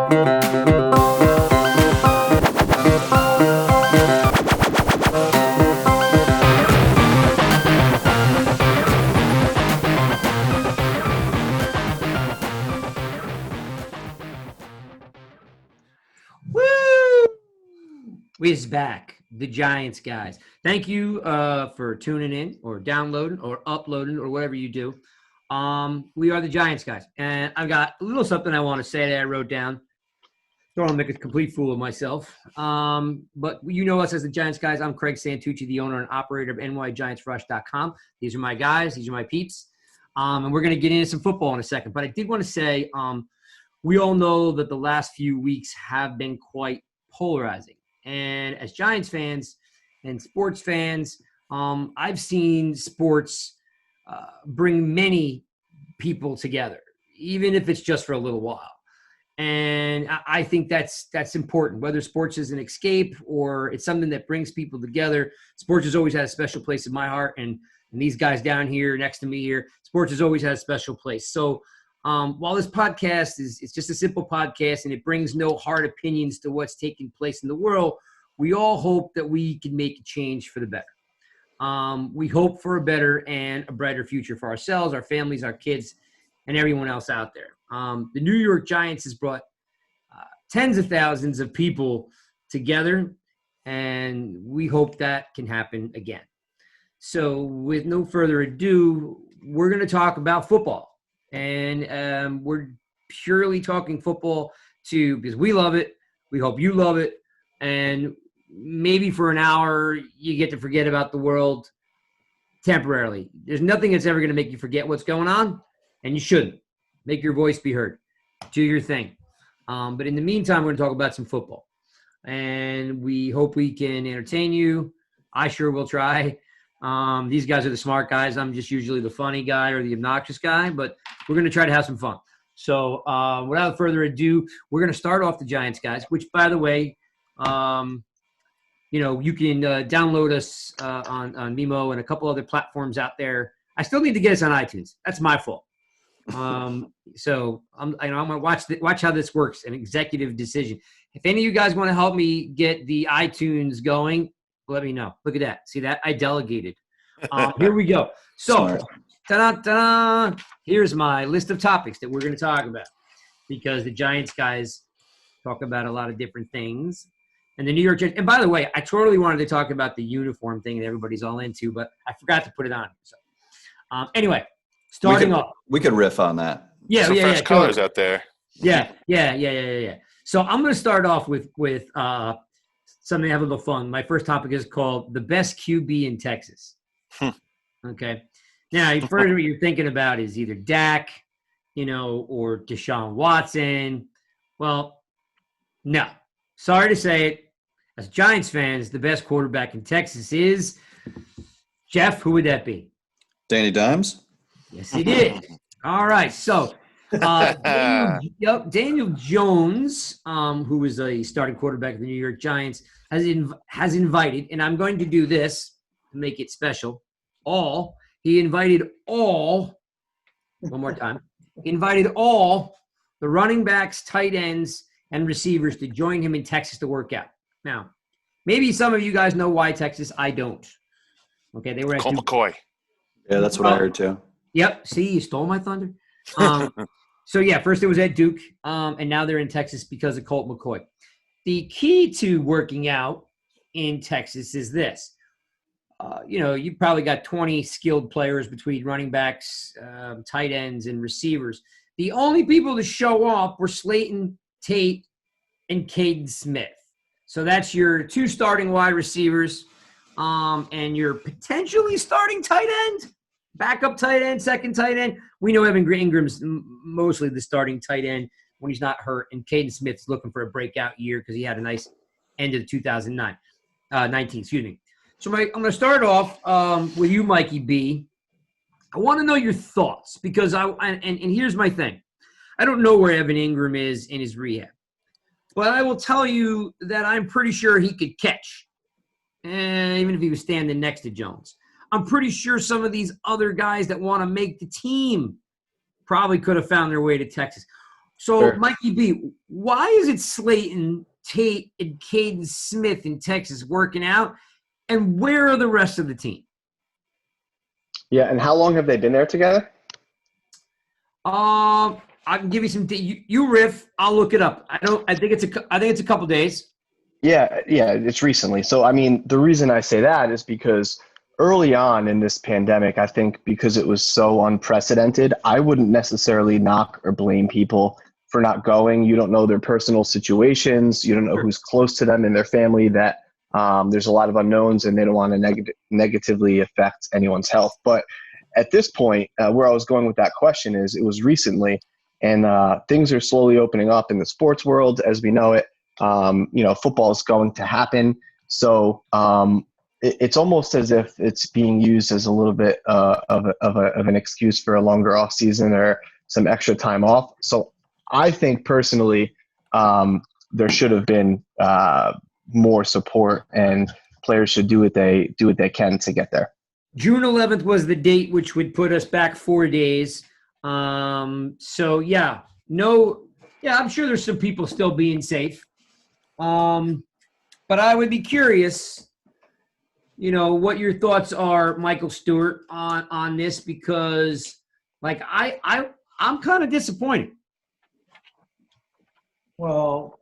Is back, the Giants guys. Thank you for tuning in or downloading or uploading or whatever you do. We are the Giants guys, and I've got a little something I want to say that I wrote down. Don't want to make a complete fool of myself. But you know us as the Giants guys. I'm Craig Santucci, the owner and operator of NYGiantsRush.com. These are my guys. These are my peeps. And we're going to get into some football in a second. But I did want to say we all know that the last few weeks have been quite polarizing. And as Giants fans and sports fans, I've seen sports bring many people together, even if it's just for a little while. And I think that's important, whether sports is an escape or it's something that brings people together. Sports has always had a special place in my heart. And these guys down here next to me here, sports has always had a special place. So while this podcast it's just a simple podcast and it brings no hard opinions to what's taking place in the world, we all hope that we can make a change for the better. We hope for a better and a brighter future for ourselves, our families, our kids, and everyone else out there. The New York Giants has brought tens of thousands of people together, and we hope that can happen again. So with no further ado, we're going to talk about football. And we're purely talking football because we love it. We hope you love it. And maybe for an hour, you get to forget about the world temporarily. There's nothing that's ever going to make you forget what's going on, and you shouldn't. Make your voice be heard. Do your thing. But in the meantime, we're going to talk about some football. And we hope we can entertain you. I sure will try. These guys are the smart guys. I'm just usually the funny guy or the obnoxious guy, but we're going to try to have some fun. So without further ado, we're going to start off the Giants guys, which, by the way, you can download us on Mimo and a couple other platforms out there. I still need to get us on iTunes. That's my fault. So I'm going to watch how this works, an executive decision. If any of you guys want to help me get the iTunes going, let me know. Look at that. See that? I delegated. Here we go. So, ta-da, here's my list of topics that we're going to talk about because the Giants guys talk about a lot of different things. And the New York Giants – and by the way, I totally wanted to talk about the uniform thing that everybody's all into, but I forgot to put it on. So, anyway, starting off. We could riff on that. Some fresh colors out there. Yeah. So I'm going to start off with something to have a little fun. My first topic is called the best QB in Texas. Okay. Now, first what you're thinking about is either Dak, or Deshaun Watson. Well, no. Sorry to say it. As Giants fans, the best quarterback in Texas is Jeff. Who would that be? Danny Dimes? Yes, he did. All right. So Daniel Jones, who is a starting quarterback of the New York Giants, has invited, and I'm going to do this to make it special, he invited all the running backs, tight ends, and receivers to join him in Texas to work out. Now, maybe some of you guys know why Texas. I don't. Okay, they were at Colt McCoy. Yeah, that's what I heard too. Yep. See, you stole my thunder. So, yeah, first it was at Duke, and now they're in Texas because of Colt McCoy. The key to working out in Texas is this. You probably got 20 skilled players between running backs, tight ends, and receivers. The only people to show up were Slayton, Tate, and Caden Smith. So that's your two starting wide receivers and your potentially starting tight end, backup tight end, second tight end. We know Evan Ingram's mostly the starting tight end when he's not hurt, and Caden Smith's looking for a breakout year because he had a nice end of 2019. So I'm going to start off with you, Mikey B. I want to know your thoughts because and here's my thing. I don't know where Evan Ingram is in his rehab, but I will tell you that I'm pretty sure he could catch, even if he was standing next to Jones. I'm pretty sure some of these other guys that want to make the team probably could have found their way to Texas. So, Sure. Mikey B, why is it Slayton, Tate, and Caden Smith in Texas working out, and where are the rest of the team? Yeah, and how long have they been there together? I can give you some. You riff. I'll look it up. I think it's a couple days. Yeah, it's recently. So, I mean, the reason I say that is because early on in this pandemic, I think because it was so unprecedented, I wouldn't necessarily knock or blame people for not going. You don't know their personal situations. You don't know who's close to them in their family, that there's a lot of unknowns, and they don't want to negatively affect anyone's health. But at this point, where I was going with that question is it was recently, and things are slowly opening up in the sports world as we know it. Football is going to happen. So it's almost as if it's being used as a little bit of an excuse for a longer off season or some extra time off. So I think personally there should have been more support, and players should do what they can to get there. June 11th was the date, which would put us back 4 days. So yeah, I'm sure there's some people still being safe. But I would be curious, what your thoughts are, Michael Stewart, on this, because like I'm kind of disappointed. Well,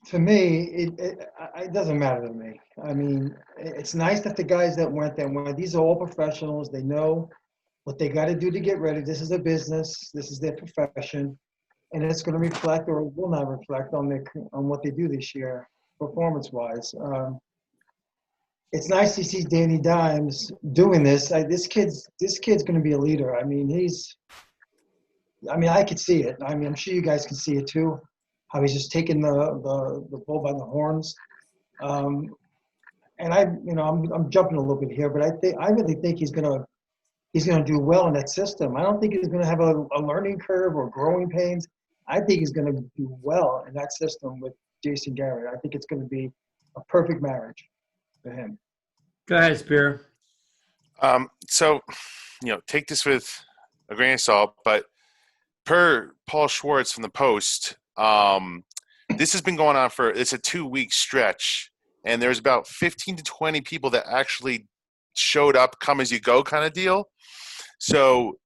to me, it doesn't matter to me. I mean, it's nice that the guys that went there went. These are all professionals. They know what they got to do to get ready. This is a business. This is their profession. And it's going to reflect, or will not reflect, on what they do this year, performance-wise. It's nice to see Danny Dimes doing this. This kid's going to be a leader. I mean, I could see it. I mean, I'm sure you guys can see it too. How he's just taking the bull by the horns. And I'm jumping a little bit here, but I really think he's going to do well in that system. I don't think he's going to have a learning curve or growing pains. I think he's going to do well in that system with Jason Garrett. I think it's going to be a perfect marriage for him. Go ahead, Spiro. So, take this with a grain of salt, but per Paul Schwartz from the Post, this has been going on it's a 2-week stretch, and there's about 15 to 20 people that actually showed up, come as you go kind of deal. So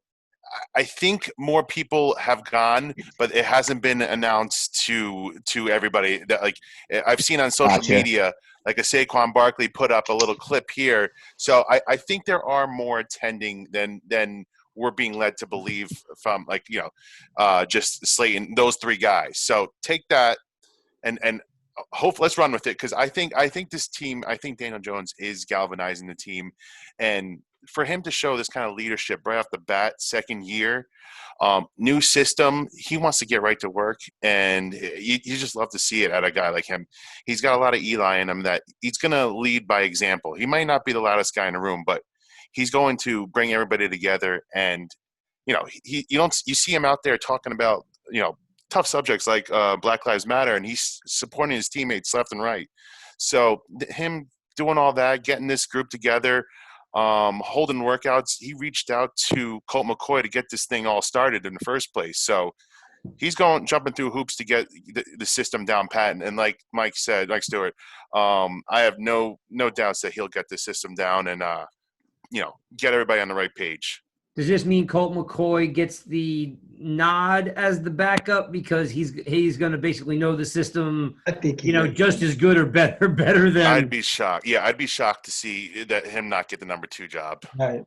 I think more people have gone, but it hasn't been announced to everybody. That, like, I've seen on social media, like a Saquon Barkley put up a little clip here. So I think there are more attending than we're being led to believe from, just Slayton, those 3 guys. So take that and hope, let's run with it, because I think this team, I think Daniel Jones is galvanizing the team, and for him to show this kind of leadership right off the bat, second year, new system, he wants to get right to work, and you just love to see it at a guy like him. He's got a lot of Eli in him that he's going to lead by example. He might not be the loudest guy in the room, but he's going to bring everybody together, and you see him out there talking about tough subjects like Black Lives Matter, and he's supporting his teammates left and right. So him doing all that, getting this group together, holding workouts, he reached out to Colt McCoy to get this thing all started in the first place. So he's jumping through hoops to get the system down pat. And like Mike Stewart, I have no doubts that he'll get the system down and get everybody on the right page. Does this mean Colt McCoy gets the nod as the backup because he's going to basically know the system, I think just as good or better than? I'd be shocked. Yeah, I'd be shocked to see that him not get the number 2 job. Right.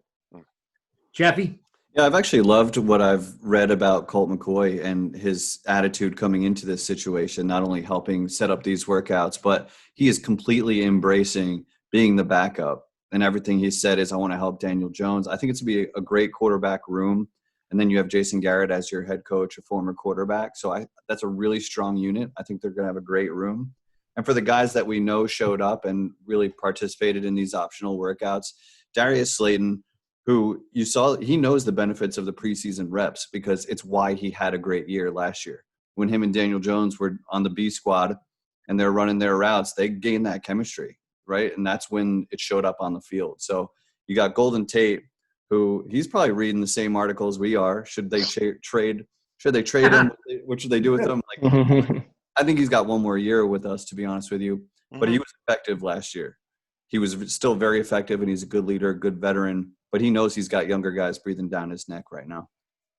Jeffy? Yeah, I've actually loved what I've read about Colt McCoy and his attitude coming into this situation, not only helping set up these workouts, but he is completely embracing being the backup. And everything he said is, I want to help Daniel Jones. I think it's going to be a great quarterback room. And then you have Jason Garrett as your head coach, a former quarterback. So that's a really strong unit. I think they're going to have a great room. And for the guys that we know showed up and really participated in these optional workouts, Darius Slayton, who you saw, he knows the benefits of the preseason reps because it's why he had a great year last year. When him and Daniel Jones were on the B squad and they're running their routes, they gained that chemistry. Right. And that's when it showed up on the field. So you got Golden Tate, who he's probably reading the same articles we are. Should they trade Should they trade him? What should they do with him? Like, I think he's got one more year with us, to be honest with you. But he was effective last year. He was still very effective, and he's a good leader, good veteran. But he knows he's got younger guys breathing down his neck right now.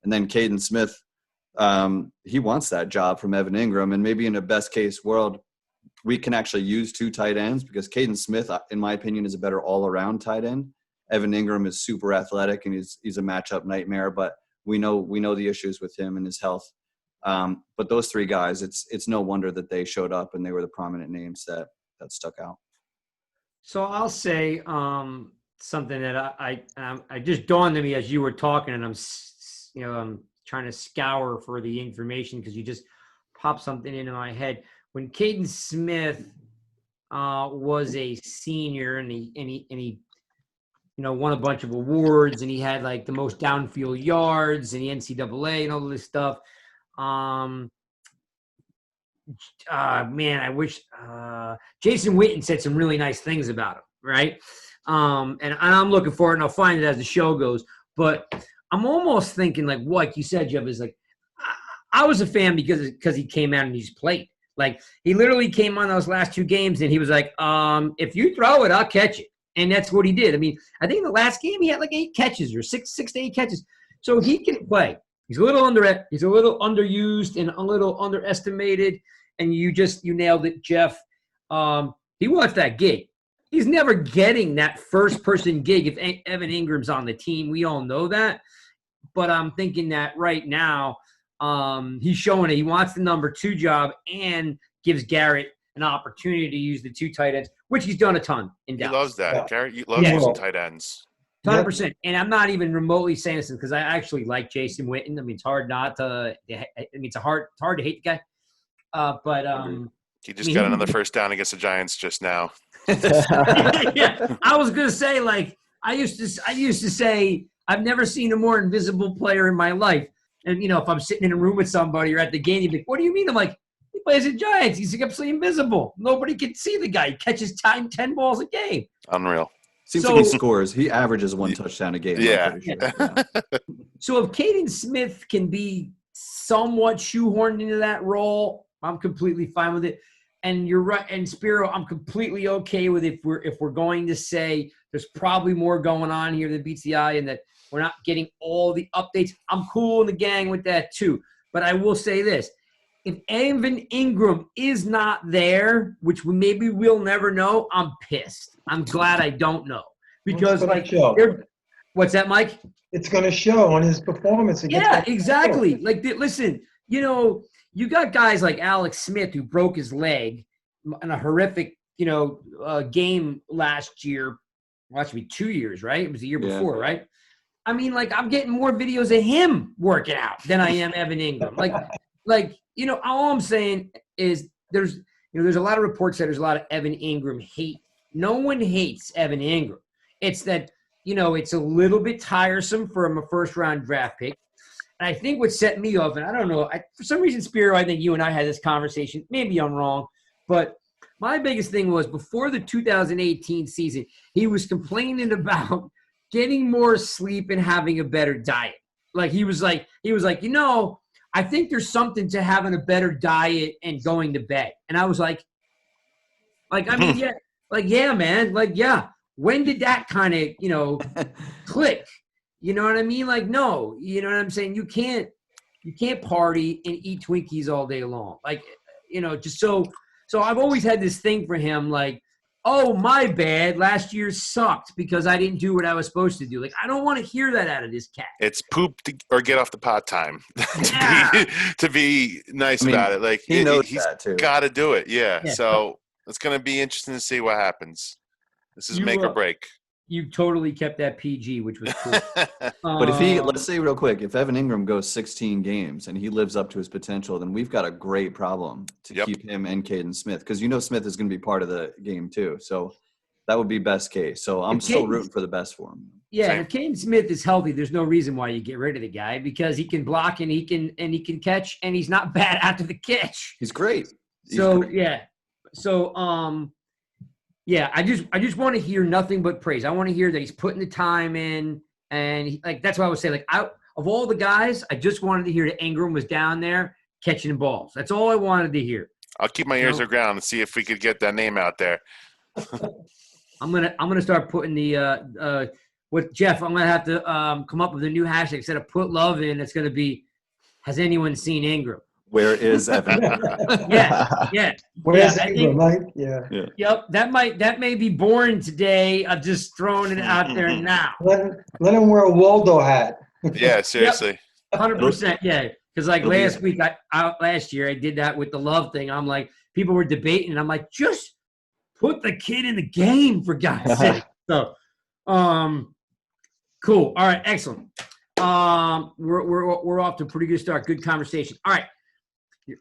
And then Caden Smith, he wants that job from Evan Ingram. And maybe in a best-case world, we can actually use 2 tight ends because Caden Smith, in my opinion, is a better all-around tight end. Evan Ingram is super athletic, and he's a matchup nightmare. But we know the issues with him and his health. But those 3 guys, it's no wonder that they showed up and they were the prominent names that stuck out. So I'll say something that I just dawned on me as you were talking, and I'm trying to scour for the information because you just popped something into my head. When Caden Smith was a senior and he won a bunch of awards, and he had like the most downfield yards in the NCAA and all this stuff. Man, I wish Jason Witten said some really nice things about him, right? And I'm looking for it, and I'll find it as the show goes. But I'm almost thinking like you said, Jeff, is like I was a fan because he came out and he's played. Like he literally came on those last 2 games, and he was like, if you throw it, I'll catch it. And that's what he did. I mean, I think in the last game he had like 8 catches or 6 to 8 catches. So he can play. He's a little underused and a little underestimated. And you nailed it, Jeff. He wants that gig. He's never getting that first-person gig if Evan Ingram's on the team. We all know that. But I'm thinking that right now he's showing it. He wants the number 2 job and gives Garrett an opportunity to use the 2 tight ends, which he's done a ton in Dallas. He loves that. Yeah. Garrett loves using tight ends. 100%. And I'm not even remotely saying this because I actually like Jason Witten. I mean, it's hard not to – it's hard to hate the guy. But he just got another first down against the Giants just now. yeah, I was gonna say like I used to say I've never seen a more invisible player in my life. And if I'm sitting in a room with somebody or at the game, you'd be like, "What do you mean?" I'm like, "He plays at Giants. He's absolutely invisible. Nobody can see the guy. He catches 10 balls a game. Unreal." Seems like he scores. He averages 1 touchdown a game. Yeah. Sure. Yeah. So if Caden Smith can be somewhat shoehorned into that role, I'm completely fine with it. And you're right. And Spiro, I'm completely okay with if we're going to say there's probably more going on here than meets the eye and that we're not getting all the updates. I'm cool in the gang with that too. But I will say this. If Evan Ingram is not there, which maybe we'll never know, I'm pissed. I'm glad I don't know. Because what's that, Mike? It's going to show on his performance. Yeah, exactly. Like, listen, you got guys like Alex Smith who broke his leg in a horrific, game last year. Well, that should be 2 years, right? It was the year before, right? I mean, like, I'm getting more videos of him working out than I am Evan Ingram. All I'm saying is there's a lot of reports that there's a lot of Evan Ingram hate. No one hates Evan Ingram. It's that, it's a little bit tiresome from a first-round draft pick. And I think what set me off, and I don't know, for some reason, Spiro, I think you and I had this conversation. Maybe I'm wrong, but my biggest thing was before the 2018 season, he was complaining about getting more sleep and having a better diet. Like he was like, I think there's something to having a better diet and going to bed. And I was like, yeah, man. Like, yeah. When did that kind of, click? You know what I mean? Like, no, you know what I'm saying? You can't party and eat Twinkies all day long. Like, just so I've always had this thing for him, like, oh, my bad. Last year sucked because I didn't do what I was supposed to do. Like, I don't want to hear that out of this cat. It's poop or get off the pot time to be nice about it. Like, he knows he's that too. Got to do it. Yeah. So it's going to be interesting to see what happens. This is make or break. You totally kept that PG, which was cool. But let's say real quick, if Evan Ingram goes 16 games and he lives up to his potential, then we've got a great problem to keep him and Caden Smith. Because Smith is going to be part of the game too. So that would be best case. So I'm still rooting for the best for him. Yeah, if Caden Smith is healthy, there's no reason why you get rid of the guy because he can block and he can catch and he's not bad after the catch. He's great. I just want to hear nothing but praise. I want to hear that he's putting the time in, and that's why I would say, like, a of all the guys, I just wanted to hear that Ingram was down there catching balls. That's all I wanted to hear. I'll keep my ears to the ground and see if we could get that name out there. I'm gonna start putting the with Jeff. I'm gonna have to come up with a new hashtag instead of put love in. It's gonna be, has anyone seen Ingram? Where is Evan? Yeah. Where's I Ingram, think- right? Yeah. Yep. That may be boring today. I'm just throwing it out there now. Let him wear a Waldo hat. Yeah, seriously. 100%. Yeah. Because like last week, last year, I did that with the love thing. I'm like, people were debating, and I'm like, just put the kid in the game, for God's sake. So, cool. All right, excellent. We're off to a pretty good start. Good conversation. All right.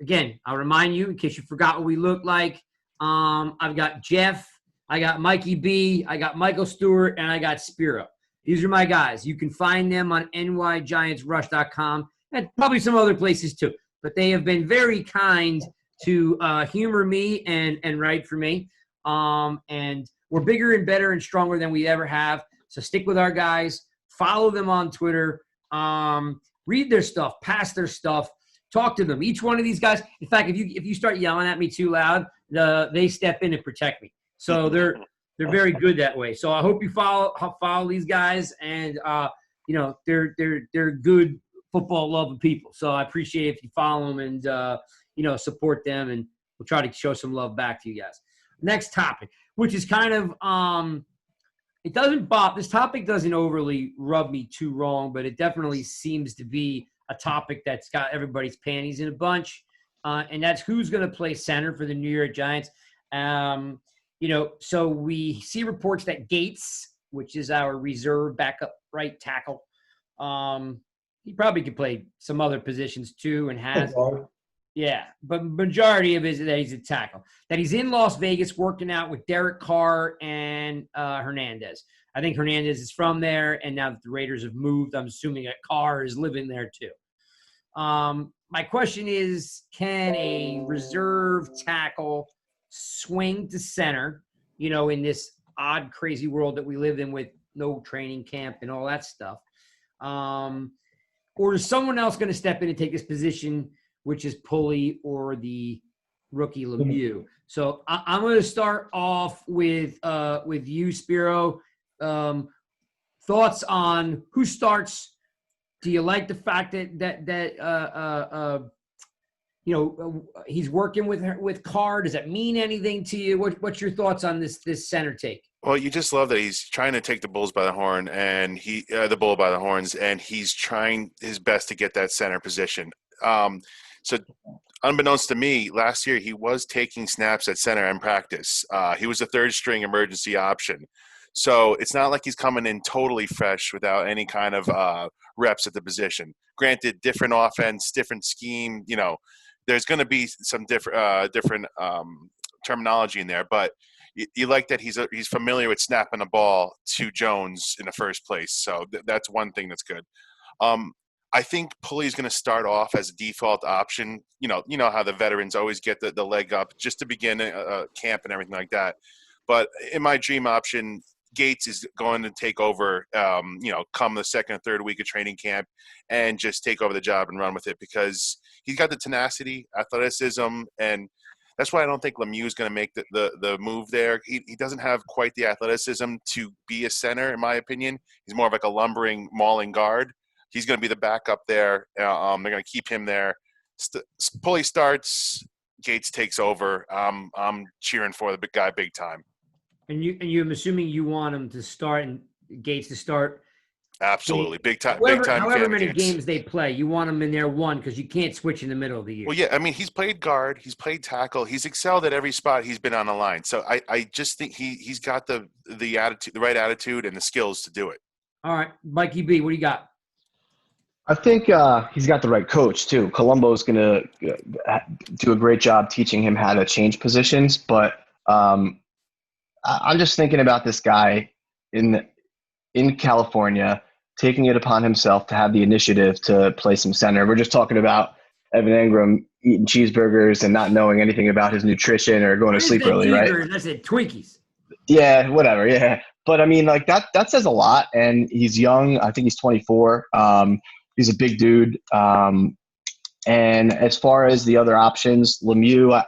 Again, I'll remind you in case you forgot what we look like. I've got Jeff, I got Mikey B, I got Michael Stewart, and I got Spiro. These are my guys. You can find them on nygiantsrush.com and probably some other places too. But they have been very kind to humor me and write for me. And we're bigger and better and stronger than we ever have. So stick with our guys. Follow them on Twitter. Read their stuff. Pass their stuff. Talk to them. Each one of these guys. In fact, if you start yelling at me too loud, they step in and protect me. So they're very good that way. So I hope you follow these guys, and they're good football loving people. So I appreciate it if you follow them and support them, and we'll try to show some love back to you guys. Next topic, which is kind of this topic doesn't overly rub me too wrong, but it definitely seems to be a topic that's got everybody's panties in a bunch, and that's who's going to play center for the New York Giants. So we see reports that Gates, which is our reserve backup right tackle, he probably could play some other positions too, and has. Yeah, but majority of it is that he's a tackle. That he's in Las Vegas working out with Derek Carr and Hernandez. I think Hernandez is from there, and now that the Raiders have moved, I'm assuming that Carr is living there too. My question is, can a reserve tackle swing to center, in this odd, crazy world that we live in with no training camp and all that stuff? Or is someone else going to step in and take this position, which is Pulley or the rookie Lemieux? So I'm going to start off with you, Spiro. Thoughts on who starts? Do you like the fact that he's working with Carr? Does that mean anything to you? What's your thoughts on this center take? Well, you just love that he's trying to take the bull by the horns, and he's trying his best to get that center position. So unbeknownst to me, last year he was taking snaps at center in practice. He was a third-string emergency option. So it's not like he's coming in totally fresh without any kind of reps at the position. Granted, different offense, different scheme. There's going to be some different terminology in there, but you like that he's familiar with snapping a ball to Jones in the first place. So that's one thing that's good. I think Pulley's going to start off as a default option. You know how the veterans always get the leg up just to begin camp and everything like that. But in my dream option, Gates is going to take over, come the second or third week of training camp and just take over the job and run with it, because he's got the tenacity, athleticism, and that's why I don't think Lemieux is going to make the move there. He doesn't have quite the athleticism to be a center, in my opinion. He's more of like a lumbering, mauling guard. He's going to be the backup there. They're going to keep him there. Pulley starts, Gates takes over. I'm cheering for the big guy big time. And I'm assuming you want him to start and Gates to start. Absolutely, big time. However many games they play, you want him in there because you can't switch in the middle of the year. Well, yeah, I mean, he's played guard, he's played tackle, he's excelled at every spot he's been on the line. So I just think he's got the attitude, the right attitude, and the skills to do it. All right, Mikey B, what do you got? I think he's got the right coach too. Colombo's going to do a great job teaching him how to change positions, but I'm just thinking about this guy in California taking it upon himself to have the initiative to play some center. We're just talking about Evan Ingram eating cheeseburgers and not knowing anything about his nutrition or going to sleep early, right? I said Twinkies. Yeah, whatever. Yeah. But I mean, like that says a lot. And he's young. I think he's 24. He's a big dude. And as far as the other options, Lemieux,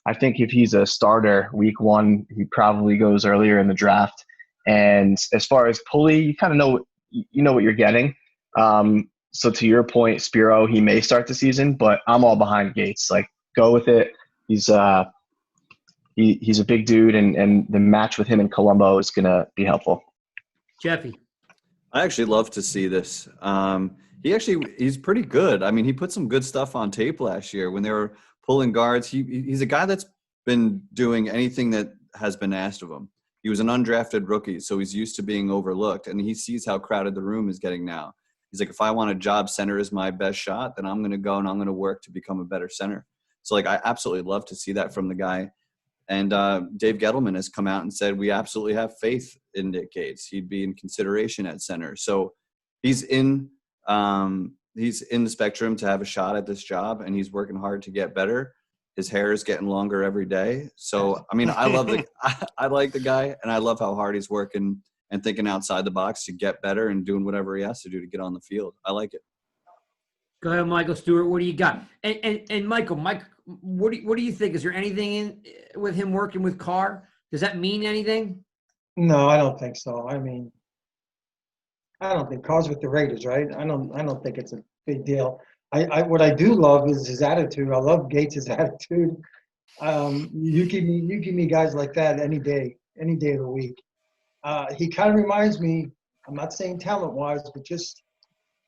I think if he's a starter week one, he probably goes earlier in the draft. And as far as Pulley, you kind of know what you're getting. So to your point, Spiro, he may start the season, but I'm all behind Gates. Like, go with it. He's a big dude, and the match with him in Colombo is gonna be helpful. Jeffy. I actually love to see this. He's pretty good. I mean, he put some good stuff on tape last year when they were pulling guards. He's a guy that's been doing anything that has been asked of him. He was an undrafted rookie, so he's used to being overlooked, and he sees how crowded the room is getting now. He's like, if I want a job, center is my best shot, then I'm going to go and I'm going to work to become a better center. So, like, I absolutely love to see that from the guy. And Dave Gettleman has come out and said, we absolutely have faith in Nick Gates. He'd be in consideration at center. So he's in the spectrum to have a shot at this job, and he's working hard to get better. His hair is getting longer every day. So, I mean, I like the guy, and I love how hard he's working and thinking outside the box to get better and doing whatever he has to do to get on the field. I like it. Go ahead, Michael Stewart. What do you got? And Michael, what do you think? Is there anything in with him working with Carr? Does that mean anything? No, I don't think so. I mean, I don't think Carr's with the Raiders, right? I don't think it's a big deal. What I do love is his attitude. I love Gates' attitude. You give me guys like that any day of the week. He kind of reminds me, I'm not saying talent-wise, but just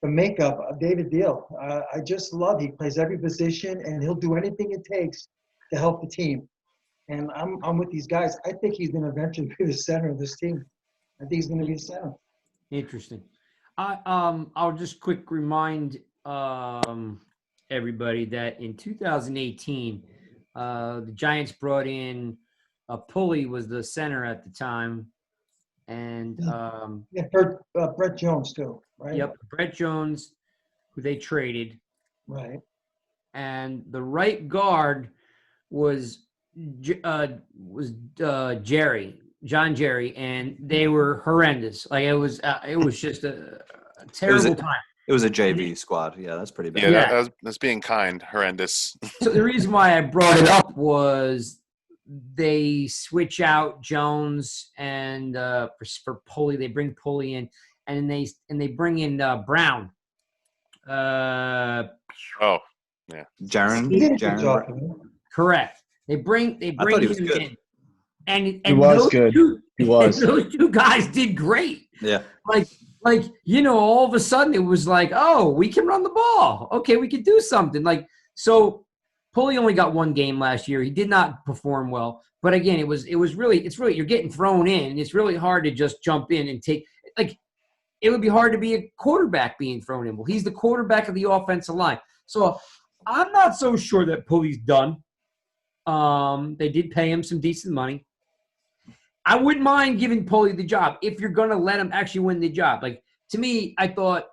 the makeup of David Deal. I just love he plays every position, and he'll do anything it takes to help the team. And I'm with these guys. I think he's going to eventually be the center of this team. I think he's going to be the center. Interesting. I'll just quick remind everybody that in 2018, the Giants brought in Pulley was the center at the time, and Brett Jones too, right? Yep, Brett Jones, who they traded, Right. and the right guard was John Jerry, and they were horrendous. Like it was just a terrible time. It was a JV squad. Yeah, that's pretty bad. Yeah, that's being kind. Horrendous. So the reason why I brought it up was they switch out Jones and for Pulley, they bring Pulley in, and they bring in Brown. Yeah. Jaron. Correct. They bring I thought he was him good. in, and He was those good. He was. Those two guys did great. Yeah. Like all of a sudden it was like, oh, we can run the ball. Okay, we could do something. Like, so Pulley only got one game last year. He did not perform well. But again, it's really you're getting thrown in. It's really hard to just jump in and take it would be hard to be a quarterback being thrown in. Well, he's the quarterback of the offensive line. So I'm not so sure that Pulley's done. They did pay him some decent money. I wouldn't mind giving Pulley the job if you're going to let him actually win the job. Like, to me, I thought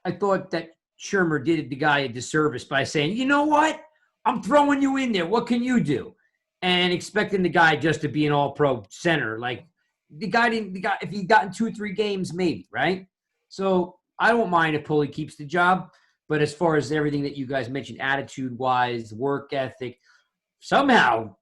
that Shermer did the guy a disservice by saying, you know what? I'm throwing you in there. What can you do? And expecting the guy just to be an all-pro center. Like, if he'd gotten 2 or 3 games, maybe, right? So I don't mind if Pulley keeps the job. But as far as everything that you guys mentioned, attitude-wise, work ethic, somehow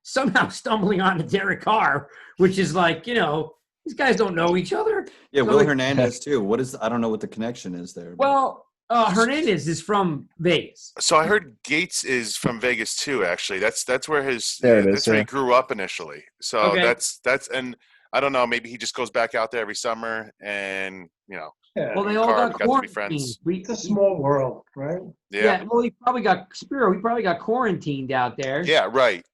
stumbling onto Derek Carr, which is like, these guys don't know each other. Yeah, So Will Hernandez too. I don't know what the connection is there. Well, Hernandez is from Vegas. So I heard Gates is from Vegas too. Actually, that's where where he grew up initially. So Okay. that's and I don't know. Maybe he just goes back out there every summer, and Yeah. Well, they all Carr got got to be quarantined. friends. It's a small world, right? Yeah. Well, he probably got quarantined out there. Yeah. Right.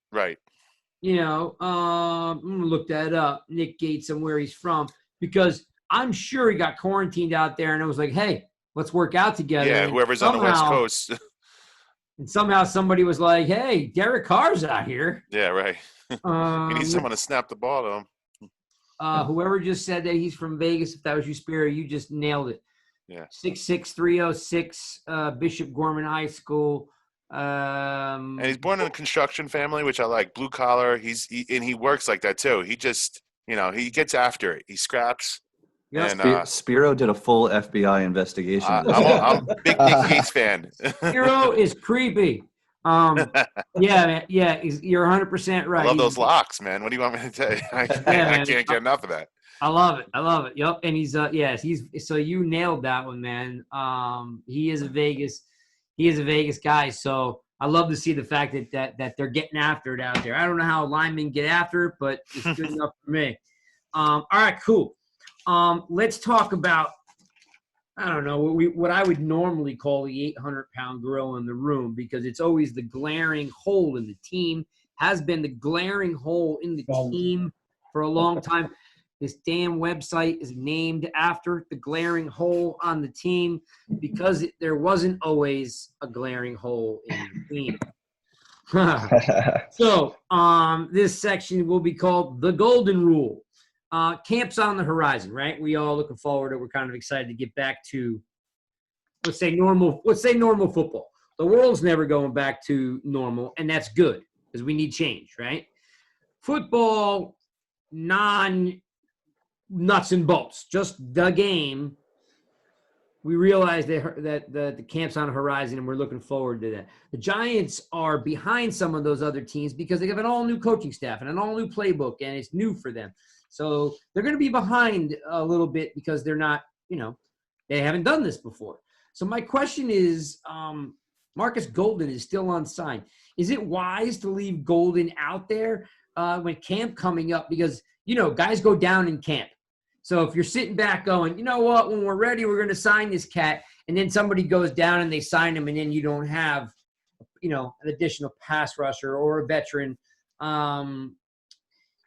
I'm gonna look that up, Nick Gates and where he's from, because I'm sure he got quarantined out there, and it was like, hey, let's work out together. Yeah. And Whoever's on the West Coast. And somehow somebody was like, hey, Derek Carr's out here. Yeah. Right. You need someone to snap the ball to him. Whoever just said that he's from Vegas, if that was you, Spiro, you just nailed it. Yeah. 66306, Bishop Gorman High School. And he's born in a construction family, which I like. Blue collar. He works like that too. He just, he gets after it. He scraps. Yep. And Spiro did a full FBI investigation. of this. I'm a big Nick Gates fan. Hero is creepy. Yeah, man, yeah, you're 100% right. I love He's- those locks, man. What do you want me to tell you? I man. can't get enough of that. I love it. I love it. Yep. And he's yes, he's so you nailed that one, man. He is a Vegas guy. So I love to see the fact that they're getting after it out there. I don't know how linemen get after it, but it's good enough for me. All right, cool. Let's talk about I don't know what I would normally call the 800-pound gorilla in the room, because it's always the glaring hole in the team, has been the glaring hole in the team for a long time. This damn website is named after the glaring hole on the team, because there wasn't always a glaring hole in the team. So this section will be called the Golden Rule. Camp's on the horizon, right? We all looking forward to. We're kind of excited to get back to, let's say normal football. The world's never going back to normal, and that's good because we need change, right? Football, non-nuts and bolts, just the game. We realize that the camp's on the horizon, and we're looking forward to that. The Giants are behind some of those other teams because they have an all-new coaching staff and an all-new playbook, and it's new for them. So they're going to be behind a little bit because they're not, they haven't done this before. So my question is, Marcus Golden is still unsigned. Is it wise to leave Golden out there with camp coming up? Because, guys go down in camp. So if you're sitting back going, you know what, when we're ready, we're going to sign this cat, and then somebody goes down and they sign him, and then you don't have, an additional pass rusher or a veteran.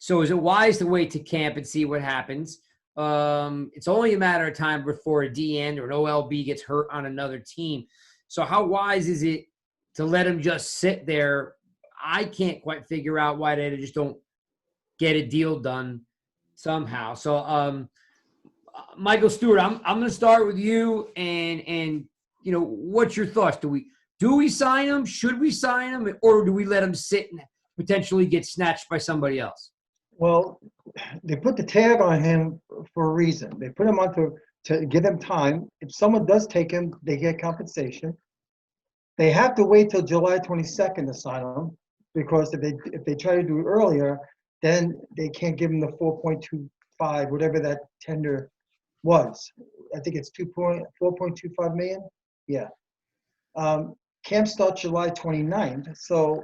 So is it wise to wait to camp and see what happens? It's only a matter of time before a DN or an OLB gets hurt on another team. So how wise is it to let him just sit there? I can't quite figure out why they just don't get a deal done somehow. So, Michael Stewart, I'm going to start with you, and what's your thoughts? Do we sign him? Should we sign him, or do we let him sit and potentially get snatched by somebody else? Well, they put the tag on him for a reason. They put him on to give him time. If someone does take him, they get compensation. They have to wait till July 22nd to sign him, because if they try to do it earlier, then they can't give him the 4.25, whatever that tender was. I think it's 4.25 million. Yeah. Camp starts July 29th, so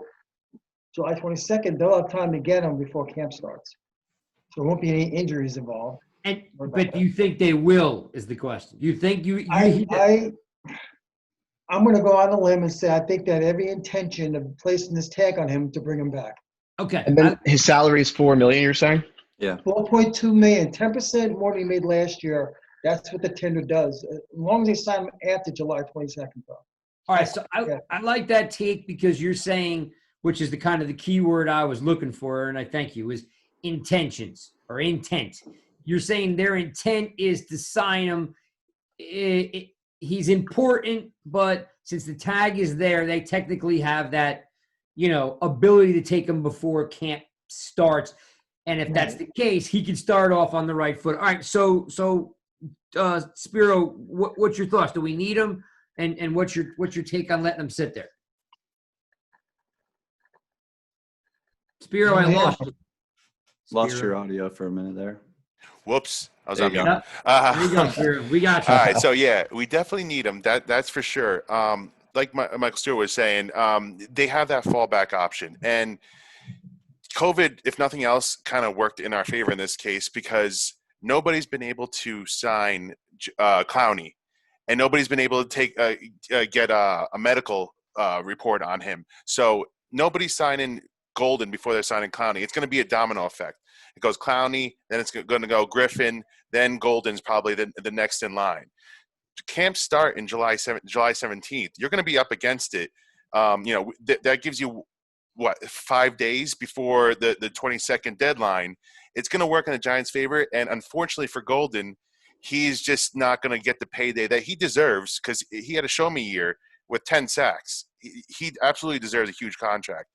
July 22nd, they'll have time to get him before camp starts. So there won't be any injuries involved. But do you think they will, is the question. You think I'm going to go on a limb and say I think that every intention of placing this tag on him to bring him back. Okay. And then his salary is $4 million, you're saying? Yeah. 4.2 million, 10% more than he made last year. That's what the tender does. As long as they sign him after July 22nd, though. All right. So I like that take, because you're saying, which is the kind of the key word I was looking for, and I thank you, is intentions or intent. You're saying their intent is to sign him. He's important, but since the tag is there, they technically have that, ability to take him before camp starts. And if that's the case, he can start off on the right foot. All right. So Spiro, what's your thoughts? Do we need him? And what's your take on letting him sit there? Spiro, I lost you. Lost your audio for a minute there. Whoops. I was There on you mute. go. There you go, Spiro. We got you. All right, so yeah, we definitely need them. That's for sure. Like Michael Stewart was saying, they have that fallback option, and COVID, if nothing else, kind of worked in our favor in this case, because nobody's been able to sign Clowney, and nobody's been able to get a medical report on him. So nobody's signing Golden before they're signing Clowney. It's going to be a domino effect. It goes Clowney, then it's going to go Griffin, then Golden's probably the next in line. Camps start in July 17th. You're going to be up against it. That gives you, 5 days before the 22nd deadline. It's going to work in the Giants' favor, and unfortunately for Golden, he's just not going to get the payday that he deserves, because he had a show-me year with 10 sacks. He absolutely deserves a huge contract.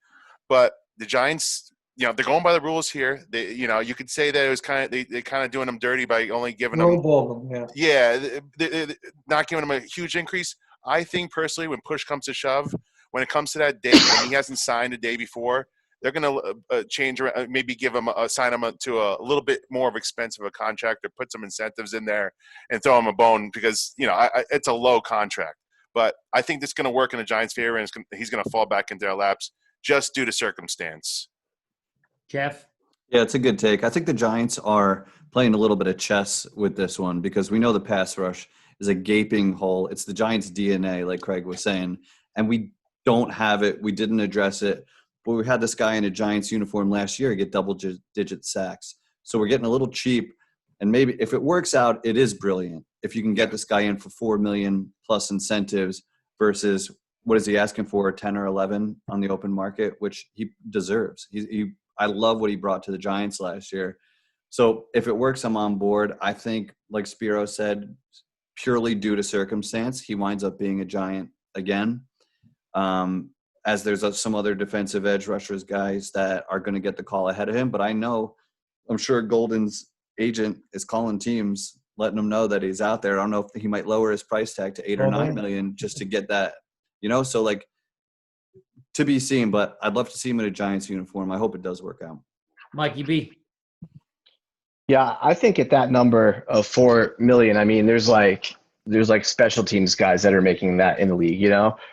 But the Giants they're going by the rules here. You could say that it was they kind of doing them dirty by only giving them, Lowball them, yeah. they not giving them a huge increase. I think personally, when push comes to shove, when it comes to that date when he hasn't signed the day before, they're going to change, maybe give him sign him to a little bit more of expensive a contract, or put some incentives in there and throw him a bone, because it's a low contract. But I think this is going to work in the Giants' favor, and he's going to fall back into their laps just due to circumstance. Jeff? Yeah, it's a good take. I think the Giants are playing a little bit of chess with this one, because we know the pass rush is a gaping hole. It's the Giants' DNA, like Craig was saying, and we don't have it. We didn't address it. But we had this guy in a Giants uniform last year get double-digit sacks. So we're getting a little cheap. And maybe if it works out, it is brilliant. If you can get this guy in for $4 million plus incentives versus what is he asking for, 10 or 11 on the open market, which he deserves. I love what he brought to the Giants last year. So if it works, I'm on board. I think, like Spiro said, purely due to circumstance, he winds up being a Giant again. As there's some other defensive edge rushers guys that are going to get the call ahead of him. But I'm sure Golden's agent is calling teams, letting them know that he's out there. I don't know if he might lower his price tag to $8 or $9 million just to get that, so like, to be seen, but I'd love to see him in a Giants uniform. I hope it does work out. Mikey B. Yeah, I think at that number of $4 million, I mean, there's like special teams guys that are making that in the league,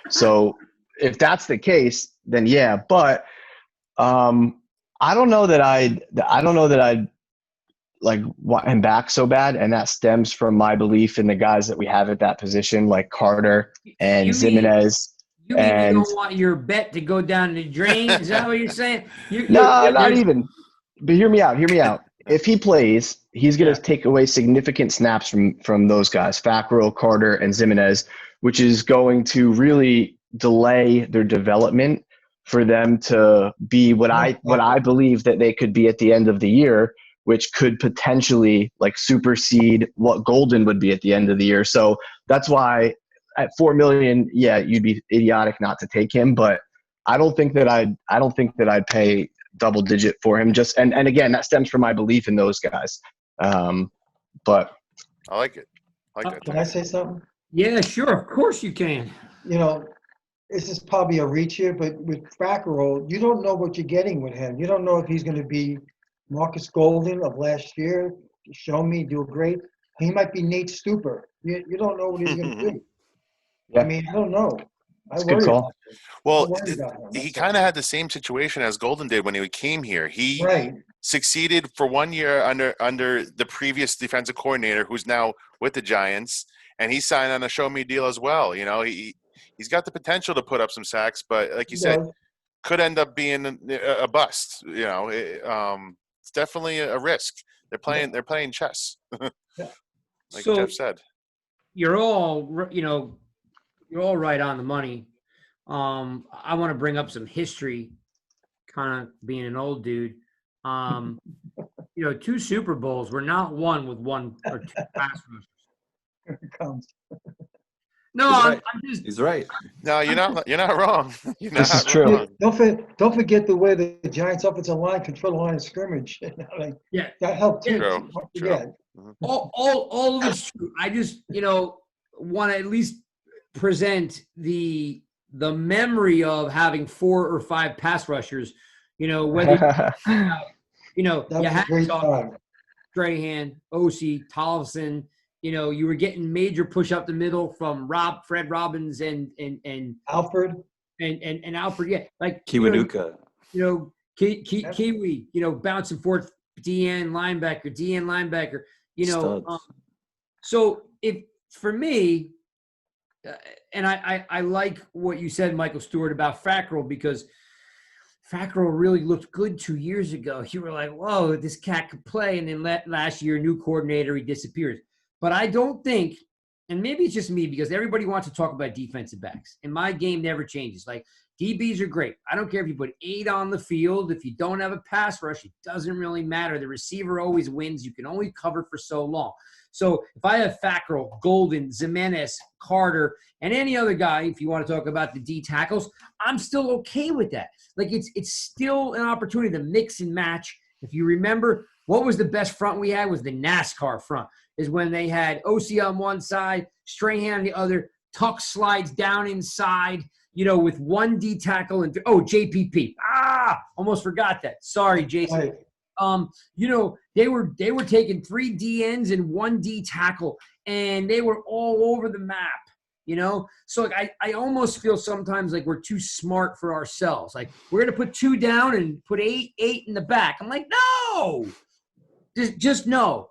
So if that's the case, then yeah. But I don't know that I'd like want him back so bad, and that stems from my belief in the guys that we have at that position, like Carter and Zimenez. You mean you don't want your bet to go down the drain? Is that what you're saying? No, not even. But hear me out. If he plays, he's going to take away significant snaps from those guys, Fackrell, Carter, and Zimenez, which is going to really delay their development for them to be what I believe that they could be at the end of the year, which could potentially like supersede what Golden would be at the end of the year. So that's why at $4 million, yeah, you'd be idiotic not to take him. But I don't think that I'd pay double digit for him. And again, that stems from my belief in those guys. But I like it. Can I say something? Yeah, sure. Of course you can. This is probably a reach here, but with Fackrell, you don't know what you're getting with him. You don't know if he's going to be Marcus Golden of last year. Show me, do great. He might be Nate Stuper. You don't know what he's going to do. Yeah. I mean, I don't know. That's a good call. Well, he kind of had the same situation as Golden did when he came here. He succeeded for 1 year under the previous defensive coordinator, who's now with the Giants, and he signed on a show me deal as well. He's got the potential to put up some sacks, but like you said, could end up being a bust. It's definitely a risk. They're playing chess, like Jeff said. You're all right on the money. I want to bring up some history, kind of being an old dude. 2 Super Bowls were not won with 1 or 2 pass rushers. Here it comes. No, I'm just. He's right. No, you're not wrong. This is true. Don't forget the way the Giants' offensive line control the line of scrimmage. That helped too. True. All of it's true. I just want to at least present the memory of having 4 or 5 pass rushers. Whether you had Strahan, Osi, Tolleson. You were getting major push up the middle from Fred Robbins and Alfred and Alfred. Yeah, like Kiwanuka. Kiwi. Bouncing forth, DN linebacker. So if for me, and I like what you said, Michael Stewart, about Fackrell, because Fackrell really looked good 2 years ago. You were like, whoa, this cat could play. And then last year, new coordinator, he disappears. But I don't think, and maybe it's just me, because everybody wants to talk about defensive backs. And my game never changes. Like, DBs are great. I don't care if you put 8 on the field. If you don't have a pass rush, it doesn't really matter. The receiver always wins. You can only cover for so long. So if I have Fackrell, Golden, Zimenez, Carter, and any other guy, if you want to talk about the D tackles, I'm still okay with that. Like it's still an opportunity to mix and match. If you remember, what was the best front we had was the NASCAR front, is when they had OC on one side, Strahan on the other, Tuck slides down inside, with one D tackle and JPP. Almost forgot that. Sorry, Jason. Right. They were taking 3 DNs and 1 D tackle, and they were all over the map. So like I almost feel sometimes like we're too smart for ourselves. Like we're gonna put 2 down and put 8 in the back. I'm like, no, just no.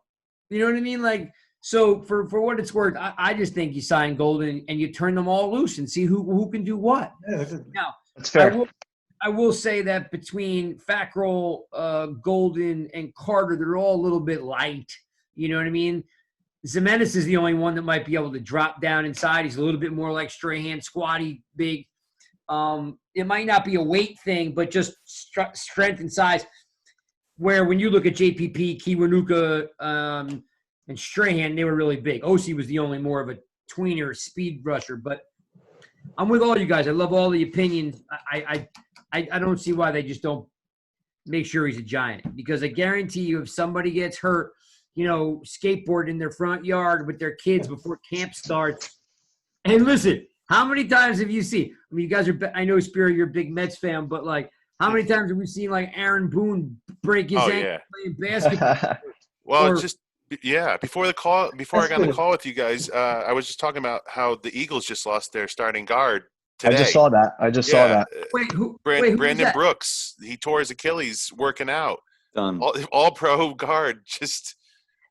You know what I mean? Like, so for what it's worth, I just think you sign Golden and you turn them all loose and see who can do what. Yeah, Now, That's fair. I will say that between Fackrell, Golden, and Carter, they're all a little bit light. You know what I mean? Zimenez is the only one that might be able to drop down inside. He's a little bit more like Strahan, squatty, big. It might not be a weight thing, but just strength and size. Where when you look at JPP, Kiwanuka, and Strahan, they were really big. OC was the only more of a tweener speed rusher. But I'm with all you guys. I love all the opinions. I don't see why they just don't make sure he's a Giant, because I guarantee you if somebody gets hurt, skateboard in their front yard with their kids before camp starts. And listen, how many times have you seen? I mean, you guys are. I know, Spiro, you're a big Mets fan, but like, how many times have we seen like Aaron Boone break his ankle playing basketball? Well, Or- before I got on the call with you guys, I was just talking about how the Eagles just lost their starting guard today. I just saw that. Wait, who? Brandon that? Brooks, he tore his Achilles working out. Done. All pro guard, just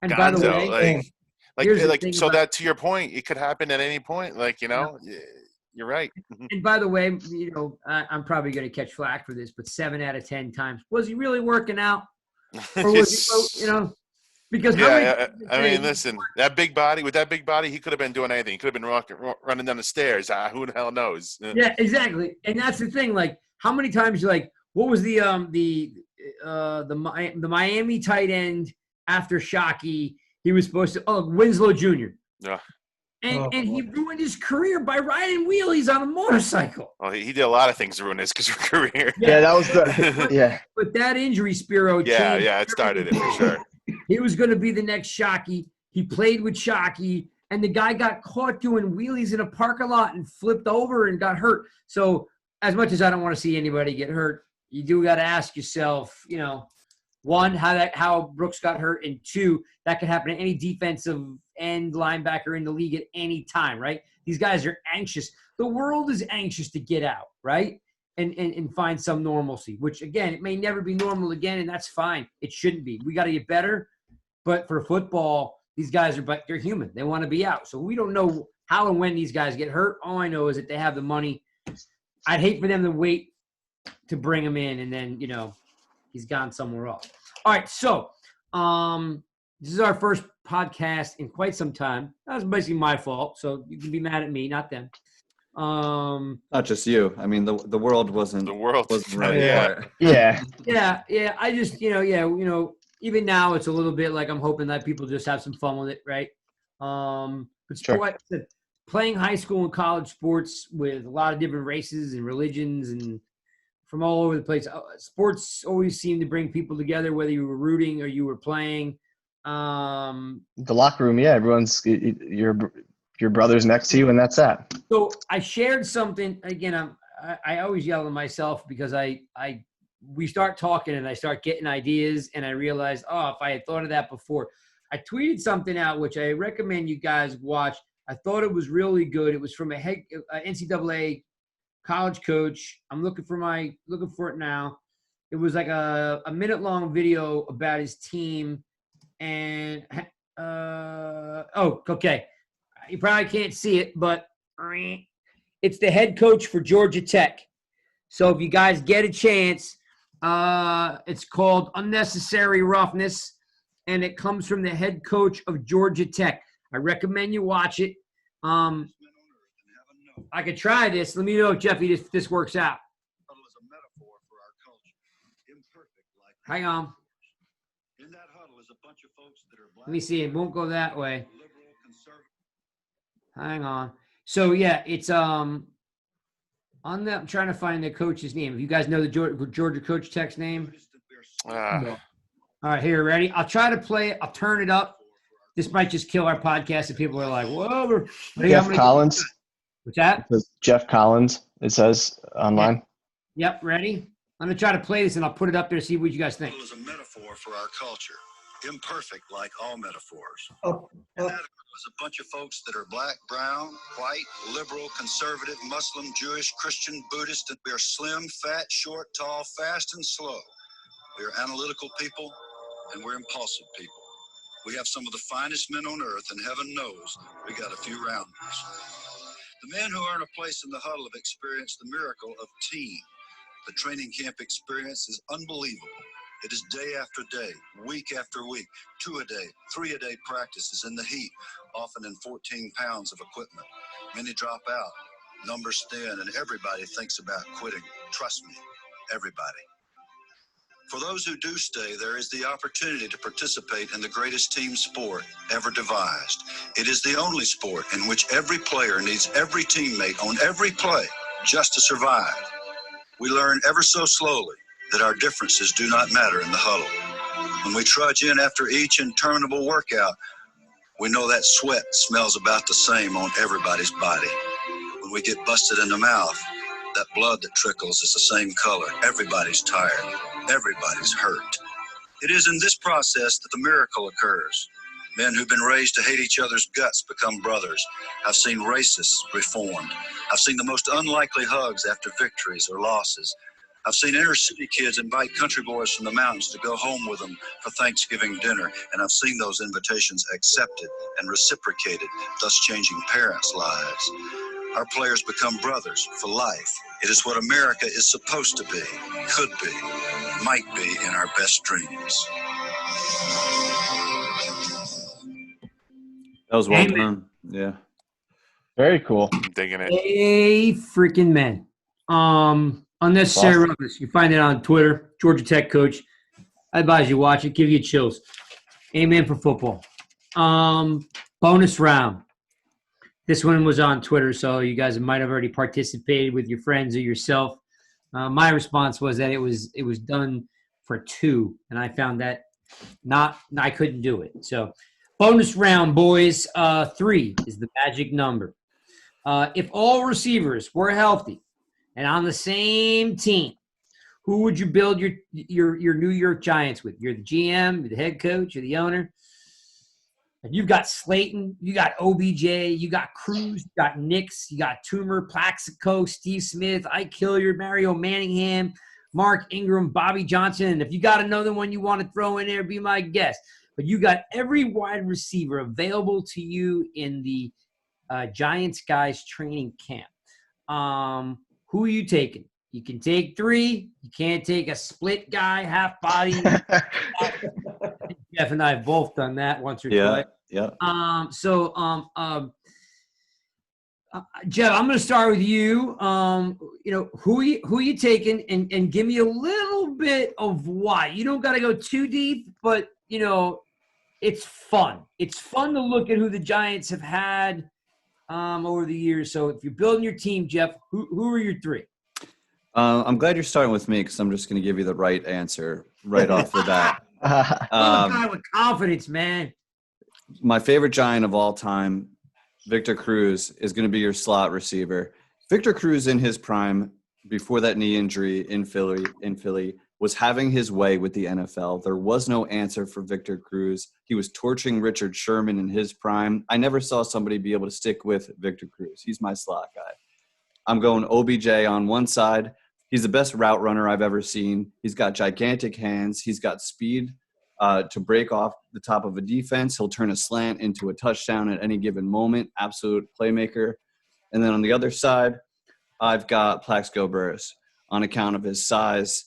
And by the gonzo. way, Like here's the thing so about- that to your point, it could happen at any point. Like, you're right. and by the way, I'm probably going to catch flack for this, but 7 out of 10 times, was he really working out, or was he? Because how many Yeah, times I did mean, they- listen, that big body, he could have been doing anything. He could have been running down the stairs. Who the hell knows? Yeah, exactly. And that's the thing. Like, how many times you like? What was the Miami tight end after Shockey? He was supposed to. Winslow Jr. Yeah. And he ruined his career by riding wheelies on a motorcycle. Well, he did a lot of things to ruin his career. Yeah, that was the yeah. But that injury, Spiro. Yeah, changed it started it for everything. sure. He was going to be the next Shockey. He played with Shockey, and the guy got caught doing wheelies in a parking lot and flipped over and got hurt. So as much as I don't want to see anybody get hurt, you do got to ask yourself, one, how Brooks got hurt, and 2, that could happen to any defensive end linebacker in the league at any time, right? These guys are anxious. The world is anxious to get out, right? And find some normalcy, which, again, it may never be normal again, and that's fine. It shouldn't be. We got to get better. But for football, these guys they're human. They want to be out. So we don't know how and when these guys get hurt. All I know is that they have the money. I'd hate for them to wait to bring him in, and then, he's gone somewhere else. All right, so this is our first podcast in quite some time. That was basically my fault, so you can be mad at me, not them. Not just you. I mean, the world wasn't. The world. wasn't ready Yeah. for it. Yeah. Yeah. I just, even now it's a little bit like I'm hoping that people just have some fun with it, right? But Sure. like I said, playing high school and college sports with a lot of different races and religions and from all over the place. Sports always seem to bring people together, whether you were rooting or you were playing. The locker room, yeah, everyone's your brother's next to you, and that's that. So I shared something again. I always yell at myself because we start talking and I start getting ideas and I realize, if I had thought of that before. I tweeted something out which I recommend you guys watch. I thought it was really good. It was from a NCAA college coach. I'm looking for it now. It was like a minute-long video about his team, and okay. You probably can't see it, but it's the head coach for Georgia Tech. So if you guys get a chance, it's called Unnecessary Roughness, and it comes from the head coach of Georgia Tech. I recommend you watch it. I could try this. Let me know, Jeffy, if this works out. Hang on. In that huddle is a bunch of folks that are Let me see. It won't go that way. Hang on. So yeah, it's on the. I'm trying to find the coach's name. If you guys know the Georgia coach Tech's name. No. All right, here, ready? I'll try to play it. I'll turn it up. This might just kill our podcast if people are like, "Whoa." Jeff Collins. What's that? It says Jeff Collins. It says online. Yep, ready? I'm gonna try to play this and I'll put it up there. See what you guys think. It was a metaphor for our culture, imperfect like all metaphors. Up, And up. that was a bunch of folks that are black, brown, white, liberal, conservative, Muslim, Jewish, Christian, Buddhist, and we are slim, fat, short, tall, fast, and slow. We are analytical people, and we're impulsive people. We have some of the finest men on earth, and heaven knows we got a few rounders. The men who earn a place in the huddle have experienced the miracle of team. The training camp experience is unbelievable. It is day after day, week after week, 2 a day, 3 a day practices in the heat, often in 14 pounds of equipment. Many drop out, numbers thin, and everybody thinks about quitting. Trust me, everybody. For those who do stay, there is the opportunity to participate in the greatest team sport ever devised. It is the only sport in which every player needs every teammate on every play just to survive. We learn ever so slowly that our differences do not matter in the huddle. When we trudge in after each interminable workout, we know that sweat smells about the same on everybody's body. When we get busted in the mouth, that blood that trickles is the same color. Everybody's tired. Everybody's hurt. It is in this process that the miracle occurs. Men who've been raised to hate each other's guts become brothers. I've seen racists reformed. I've seen the most unlikely hugs after victories or losses. I've seen inner city kids invite country boys from the mountains to go home with them for Thanksgiving dinner, and I've seen those invitations accepted and reciprocated, thus changing parents' lives. Our players become brothers for life. It is what America is supposed to be, could be, might be in our best dreams. That was well Amen. done. Yeah. Very cool. I'm digging it. Hey, freaking men. Unnecessary Awesome. roughness. You find it on Twitter. Georgia Tech coach. I advise you watch it. Give you chills. Amen for football. Bonus round. This one was on Twitter, so you guys might have already participated with your friends or yourself. My response was that it was done for 2, and I found that I couldn't do it. So, bonus round, boys. 3 is the magic number. If all receivers were healthy and on the same team, who would you build your New York Giants with? You're the GM, you're the head coach, you're the owner. You've got Slayton, you got OBJ, you got Cruz, you got Nix, you got Toomer, Plaxico, Steve Smith, Ike Hilliard, Mario Manningham, Mark Ingram, Bobby Johnson. And if you got another one you want to throw in there, be my guest. But you got every wide receiver available to you in the Giants guys training camp. Who are you taking? You can take 3. You can't take a split guy, half body. Jeff and I have both done that once or Yeah. twice. Yeah. Jeff, I'm going to start with you. Who you taking, and give me a little bit of why. You don't got to go too deep, but it's fun. It's fun to look at who the Giants have had over the years. So if you're building your team, Jeff, who are your 3? I'm glad you're starting with me because I'm just going to give you the right answer right off the bat. I'm a guy with confidence, man. My favorite Giant of all time, Victor Cruz, is going to be your slot receiver. Victor Cruz in his prime, before that knee injury in Philly, was having his way with the NFL. There was no answer for Victor Cruz. He was torching Richard Sherman in his prime. I never saw somebody be able to stick with Victor Cruz. He's my slot guy. I'm going OBJ on one side. He's the best route runner I've ever seen. He's got gigantic hands. He's got speed to break off the top of a defense. He'll turn a slant into a touchdown at any given moment. Absolute playmaker. And then on the other side, I've got Plaxico Burress on account of his size,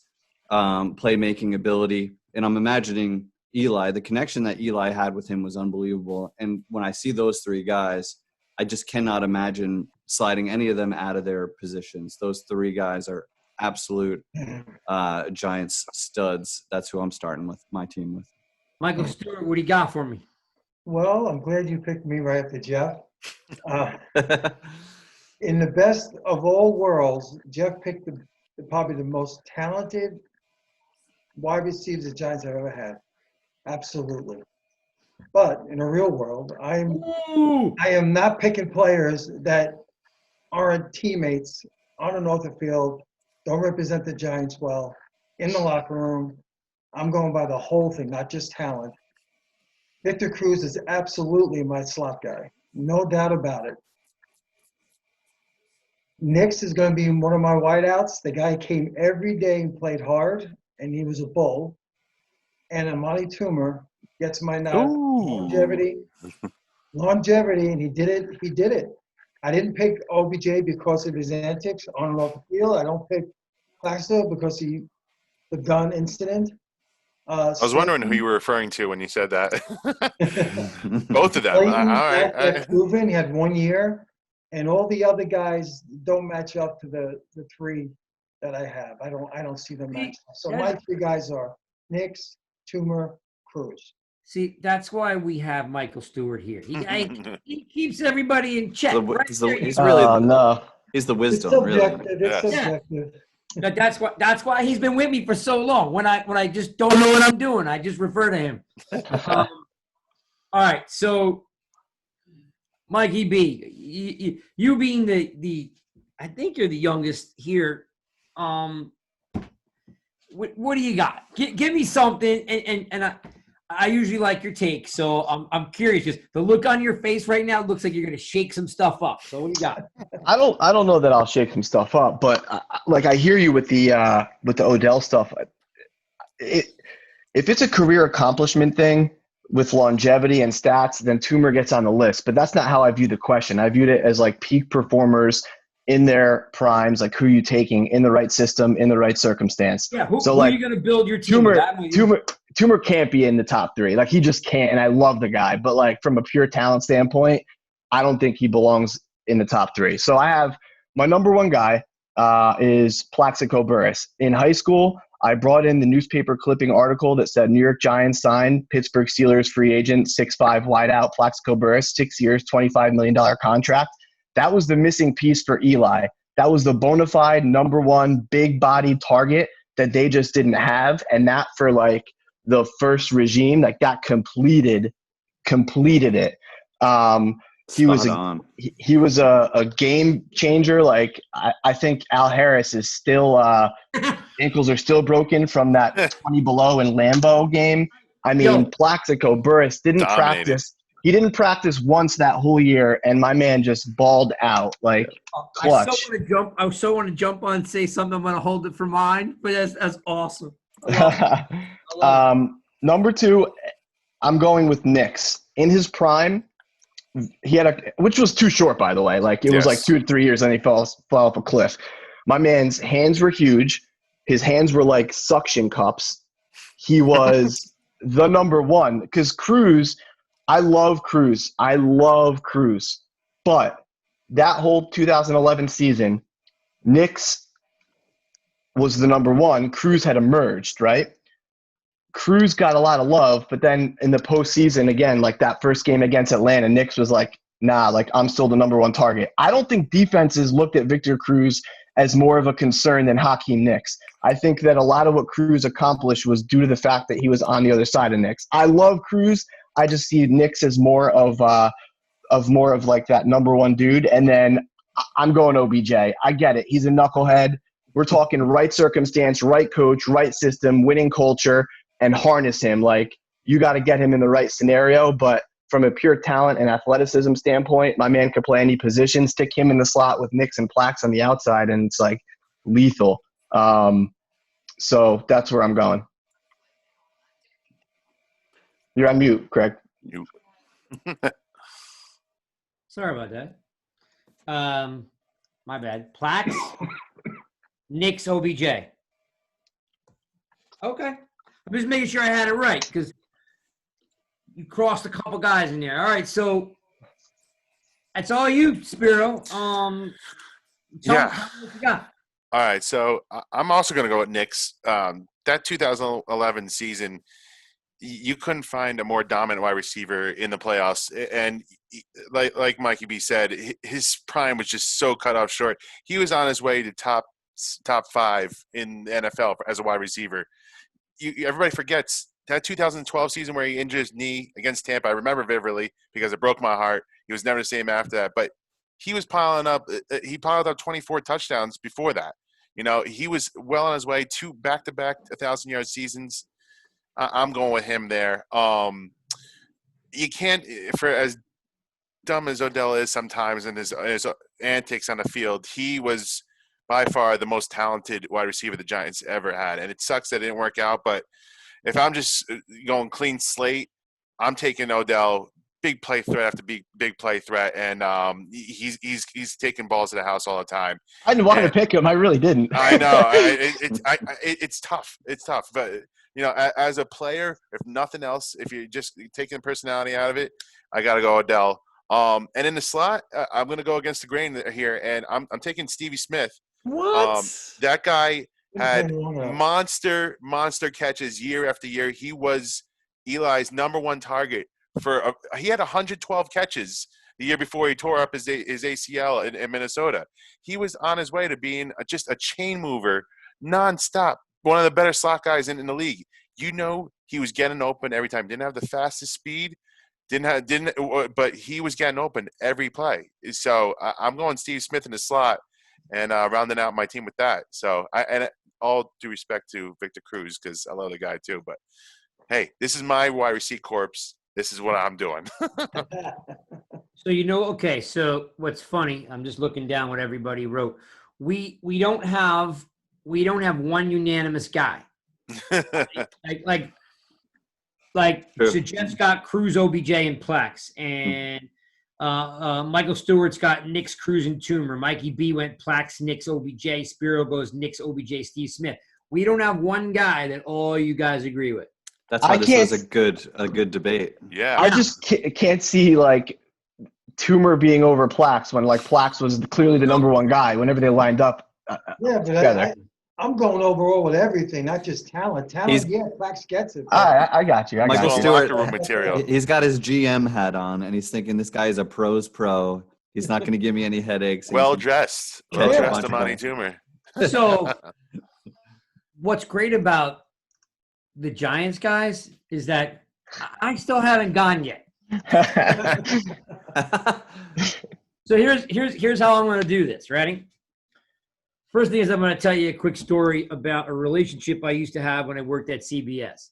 playmaking ability. And I'm imagining Eli. The connection that Eli had with him was unbelievable. And when I see those 3 guys, I just cannot imagine sliding any of them out of their positions. Those 3 guys are absolute Giants studs. That's who I'm starting with my team with. Michael Stewart, what do you got for me? Well, I'm glad you picked me right after Jeff. Uh, in the best of all worlds, Jeff picked probably the most talented wide receivers the Giants have ever had. Absolutely. But in the real world, I am not picking players that aren't teammates on and off the field, don't represent the Giants well, in the locker room. I'm going by the whole thing, not just talent. Victor Cruz is absolutely my slot guy. No doubt about it. Nix is going to be one of my wideouts. The guy came every day and played hard, and he was a bull. And Amani Toomer gets my nod. Longevity, and he did it. He did it. I didn't pick OBJ because of his antics on and off the field. I don't pick Claxton because the gun incident. I was wondering who you were referring to when you said that. Both of them. Slayton, All right. that's proven. He had 1 year, and all the other guys don't match up to the three that I have. I don't see them match up. So my three guys are Nix, Toomer, Cruz. See, that's why we have Michael Stewart here. He keeps everybody in check. He's really no. he's the It's wisdom, really. subjective. It's Yes. subjective. But that's why he's been with me for so long. When I just don't know what I'm doing, I just refer to him. All right, so Mikey B, you being the I think you're the youngest here. What do you got? Give me something, and I usually like your take, so I'm curious. Just the look on your face right now looks like you're gonna shake some stuff up. So what do you got? I don't know that I'll shake some stuff up, but I hear you with the Odell stuff. If it's a career accomplishment thing with longevity and stats, then Toomer gets on the list. But that's not how I view the question. I viewed it as like peak performers in their primes, like who you taking in the right system, in the right circumstance. Yeah, who So are like you gonna build your team? Toomer can't be in the top three. Like he just can't. And I love the guy, but like from a pure talent standpoint, I don't think he belongs in the top three. So I have my number one guy is Plaxico Burress. In high school, I brought in the newspaper clipping article that said New York Giants signed Pittsburgh Steelers free agent 6'5" wideout Plaxico Burress, 6 years, $25 million contract. That was the missing piece for Eli. That was the bona fide number one big body target that they just didn't have. And that for like the first regime, like that completed it. He was a game changer. Like I think Al Harris is still ankles are still broken from that 20 below in Lambeau game. I mean, Plaxico Burress didn't practice. He didn't practice once that whole year, and my man just balled out like clutch. I so want to jump on and say something. I'm going to hold it for mine, but that's awesome. Number two, I'm going with Nix. In his prime, he had which was too short, by the way. Like it was like 2 to 3 years, and he fell off a cliff. My man's hands were huge. His hands were like suction cups. He was the number one because Cruz. I love Cruz. But that whole 2011 season, Nix was the number one. Cruz had emerged, right? Cruz got a lot of love, but then in the postseason, again, like that first game against Atlanta, Nix was like, nah, like I'm still the number one target. I don't think defenses looked at Victor Cruz as more of a concern than Hakeem Nicks. I think that a lot of what Cruz accomplished was due to the fact that he was on the other side of Nicks. I love Cruz. I just see Nicks as more of like that number one dude. And then I'm going OBJ. I get it. He's a knucklehead. We're talking right circumstance, right coach, right system, winning culture, and harness him. Like you got to get him in the right scenario. But from a pure talent and athleticism standpoint, my man could play any position. Stick him in the slot with Nix and Plax on the outside, and it's like lethal. So that's where I'm going. You're on mute, Craig. Sorry about that. My bad. Plax, Nix, OBJ. Okay. I'm just making sure I had it right because you crossed a couple guys in there. All right, so that's all you, Spiro. Tell me what you got. All right, so I'm also going to go with Knicks. That 2011 season, you couldn't find a more dominant wide receiver in the playoffs. And like Mikey B said, his prime was just so cut off short. He was on his way to top 5 in the NFL as a wide receiver. Everybody forgets that 2012 season where he injured his knee against Tampa. I remember vividly because it broke my heart. He was never the same after that. But he was piling up. He piled up 24 touchdowns before that. You know, he was well on his way to back-to-back 1,000-yard seasons. I'm going with him there. You can't, for as dumb as Odell is sometimes in his antics on the field, he was by far the most talented wide receiver the Giants ever had. And it sucks that it didn't work out. But if I'm just going clean slate, I'm taking Odell. Big play threat after big play threat, and he's taking balls to the house all the time. I didn't want to pick him. I really didn't. I know it's tough. It's tough, but you know, as a player, if nothing else, if you're just taking the personality out of it, I got to go Odell. And in the slot, I'm going to go against the grain here, and I'm taking Stevie Smith. What? That guy had monster catches year after year. He was Eli's number one target. He had 112 catches the year before he tore up his ACL in Minnesota. He was on his way to being just a chain mover nonstop. One of the better slot guys in the league. You know, he was getting open every time. Didn't have the fastest speed. But he was getting open every play. So I'm going Steve Smith in the slot and rounding out my team with that. So all due respect to Victor Cruz because I love the guy too. But hey, this is my wide receiver corpse. This is what I'm doing. So okay. So what's funny? I'm just looking down what everybody wrote. We don't have one unanimous guy. like so Jeff's got Cruz, OBJ, and Plex, and Michael Stewart's got Knicks, Cruz, and Toomer. Mikey B went Plex, Knicks, OBJ. Spiro goes Knicks, OBJ, Steve Smith. We don't have one guy that all you guys agree with. That's why this was a good debate. Yeah. I just can't see like Toomer being over Plax when like Plax was clearly the number one guy whenever they lined up. Yeah, but I'm going overall with everything, not just talent. Plax gets it. I got you. Michael Stewart, locker room material. He's got his GM hat on, and he's thinking this guy is a pro's pro. He's not going to give me any headaches. Well-dressed Amani Toomer. So what's great about the Giants guys is that I still haven't gone yet. So here's how I'm going to do this. Ready? First thing is I'm going to tell you a quick story about a relationship I used to have when I worked at CBS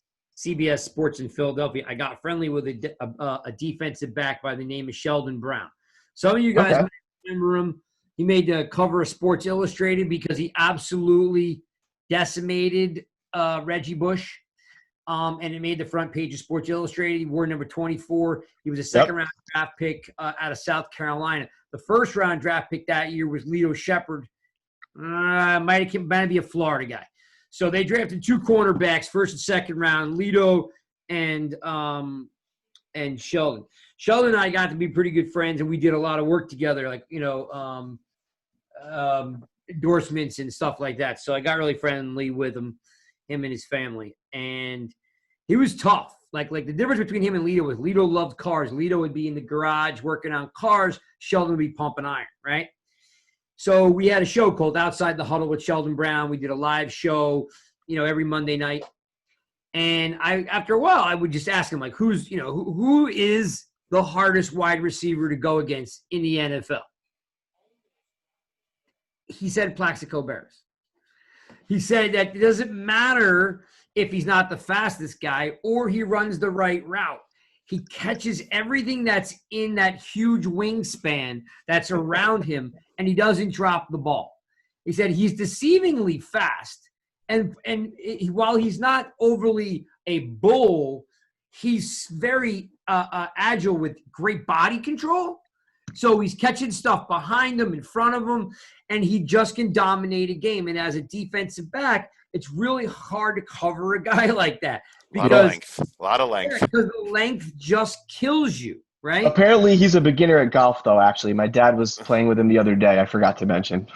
Sports in Philadelphia. I got friendly with a defensive back by the name of Sheldon Brown. Some of you guys might remember him. He made the cover of Sports Illustrated because he absolutely decimated Reggie Bush. And it made the front page of Sports Illustrated. He wore number 24. He was a second-round draft pick out of South Carolina. The first-round draft pick that year was Lito Shepherd. Might be a Florida guy. So they drafted two cornerbacks, first and second round, Lito and Sheldon. Sheldon and I got to be pretty good friends, and we did a lot of work together, like endorsements and stuff like that. So I got really friendly with him and his family, and he was tough. Like the difference between him and Lito was Lito loved cars. Lito would be in the garage working on cars. Sheldon would be pumping iron, right? So we had a show called Outside the Huddle with Sheldon Brown. We did a live show, every Monday night. And after a while, I would just ask him, like, who is the hardest wide receiver to go against in the NFL? He said Plaxico Burress. He said that it doesn't matter if he's not the fastest guy or he runs the right route. He catches everything that's in that huge wingspan that's around him, and he doesn't drop the ball. He said he's deceivingly fast, and while he's not overly a bull, he's very agile with great body control. So he's catching stuff behind him, in front of him, and he just can dominate a game. And as a defensive back, it's really hard to cover a guy like that. A lot of length. Because the length just kills you. right? Apparently, he's a beginner at golf, though. Actually, my dad was playing with him the other day. I forgot to mention.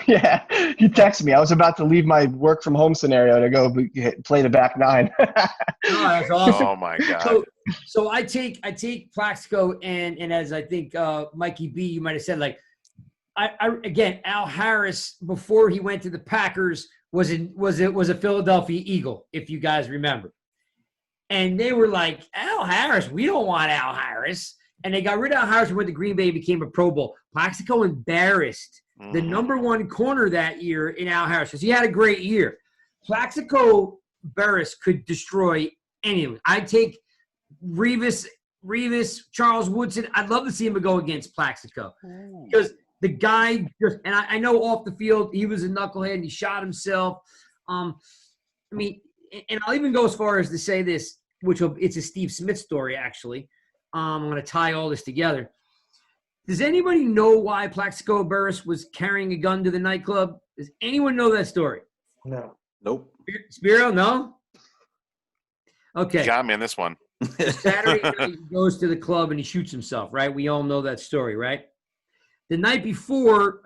Yeah, he texted me. I was about to leave my work from home scenario to go play the back nine. Oh, that's awesome. Oh my God. So I take Plaxico and as I think Mikey B, you might have said, like, I again, Al Harris before he went to the Packers was a Philadelphia Eagle, if you guys remember. And they were like, Al Harris, we don't want Al Harris. And they got rid of Al Harris and went to Green Bay and became a Pro Bowl. Plaxico embarrassed the number one corner that year in Al Harris because he had a great year. Plaxico Burress could destroy anyone. I'd take Revis, Charles Woodson. I'd love to see him go against Plaxico because the guy just – and I know off the field he was a knucklehead and he shot himself. I mean – and I'll even go as far as to say this, it's a Steve Smith story, actually. I'm going to tie all this together. Does anybody know why Plaxico Burress was carrying a gun to the nightclub? Does anyone know that story? No. Nope. Spiro, no? Okay. You got me on this one. Saturday night, he goes to the club and he shoots himself, right? We all know that story, right? The night before,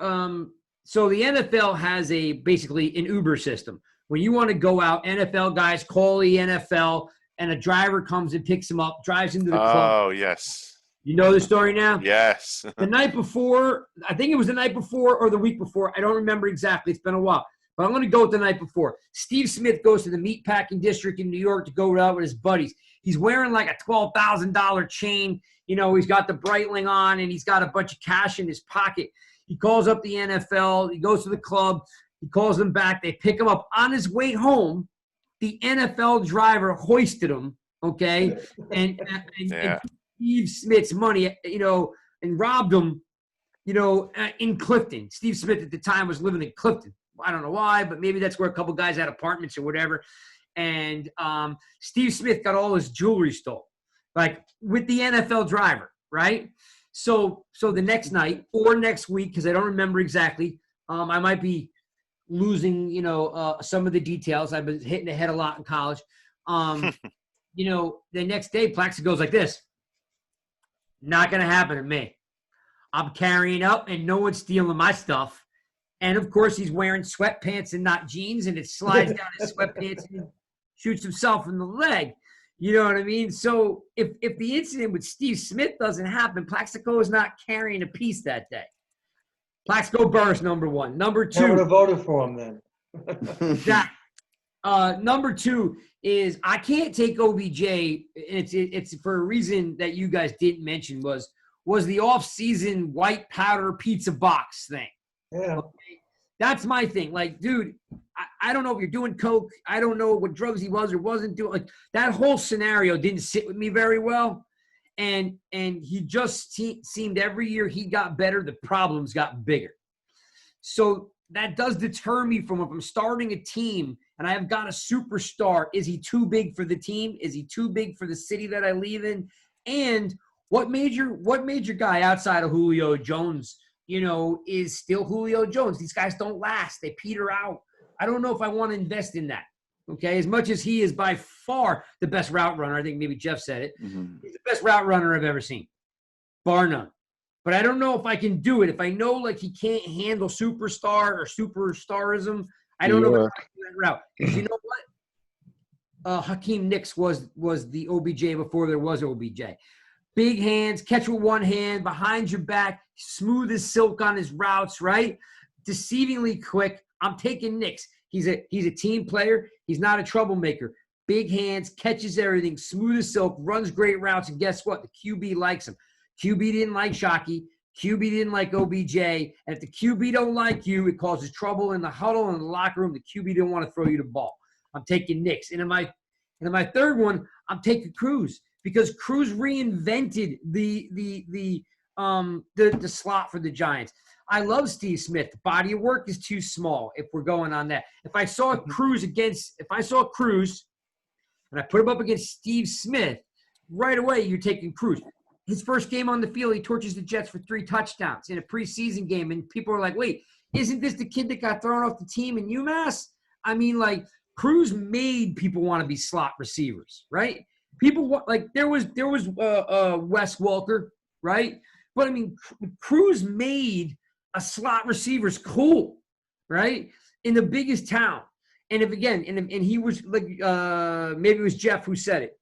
so the NFL has basically an Uber system. When you want to go out, NFL guys call the NFL, and a driver comes and picks him up, drives him to the club. Oh, yes. You know the story now? Yes. The night before, I think it was the night before or the week before. I don't remember exactly. It's been a while. But I'm going to go with the night before. Steve Smith goes to the meatpacking district in New York to go out with his buddies. He's wearing like a $12,000 chain. You know, he's got the Breitling on, and he's got a bunch of cash in his pocket. He calls up the NFL. He goes to the club. He calls them back. They pick him up. On his way home, the NFL driver hoisted him, okay, and Steve Smith's money, you know, and robbed him, you know, in Clifton. Steve Smith at the time was living in Clifton. I don't know why, but maybe that's where a couple guys had apartments or whatever. And Steve Smith got all his jewelry stolen, like with the NFL driver, right? So the next night or next week, because I don't remember exactly, I might be losing, you know, some of the details. I've been hitting the head a lot in college. You know, the next day, Plaxico goes like this. Not going to happen to me. I'm carrying up and no one's stealing my stuff. And, of course, he's wearing sweatpants and not jeans, and it slides down his sweatpants and shoots himself in the leg. You know what I mean? So if the incident with Steve Smith doesn't happen, Plaxico is not carrying a piece that day. Plaxico Burress, number one. Number two. I would have voted for him then. Exactly. Number two is I can't take OBJ. It's for a reason that you guys didn't mention was the off-season white powder pizza box thing. Yeah. Okay? That's my thing. Like, dude, I don't know if you're doing coke. I don't know what drugs he was or wasn't doing. Like, that whole scenario didn't sit with me very well. And he just seemed every year he got better, the problems got bigger. So that does deter me from if I'm starting a team and I have got a superstar, is he too big for the team? Is he too big for the city that I live in? And what major guy outside of Julio Jones, you know, is still Julio Jones? These guys don't last. They peter out. I don't know if I want to invest in that. Okay, as much as he is by far the best route runner, I think maybe Jeff said it. Mm-hmm. He's the best route runner I've ever seen, bar none. But I don't know if I can do it. If I know like he can't handle superstar or superstarism, I don't know if I can do that route. Because you know what? Hakeem Nicks was the OBJ before there was OBJ. Big hands, catch with one hand, behind your back, smooth as silk on his routes, right? Deceivingly quick. I'm taking Nicks. He's a team player. He's not a troublemaker. Big hands, catches everything, smooth as silk, runs great routes, and guess what? The QB likes him. QB didn't like Shockey. QB didn't like OBJ. And if the QB don't like you, it causes trouble in the huddle and in the locker room. The QB didn't want to throw you the ball. I'm taking Nicks. And in my third one, I'm taking Cruz because Cruz reinvented the slot for the Giants. I love Steve Smith. The body of work is too small if we're going on that. If I saw Cruz and I put him up against Steve Smith, right away you're taking Cruz. His first game on the field, he torches the Jets for 3 touchdowns in a preseason game. And people are like, wait, isn't this the kid that got thrown off the team in UMass? I mean, like, Cruz made people want to be slot receivers, right? People like there was Wes Welker, right? But I mean, Cruz made a slot receivers cool, right? In the biggest town. And if again, and he was like, maybe it was Jeff who said it.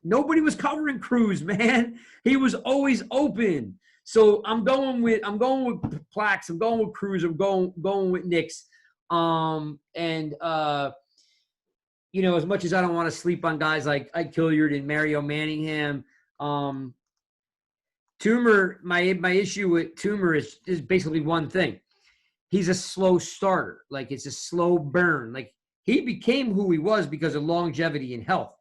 Nobody was covering Cruz, man. He was always open. So I'm going with Plax. I'm going with Cruz. I'm going with Nix. As much as I don't want to sleep on guys like Ike Hilliard and Mario Manningham, Toomer, my issue with Toomer is basically one thing. He's a slow starter. Like, it's a slow burn. Like, he became who he was because of longevity and health.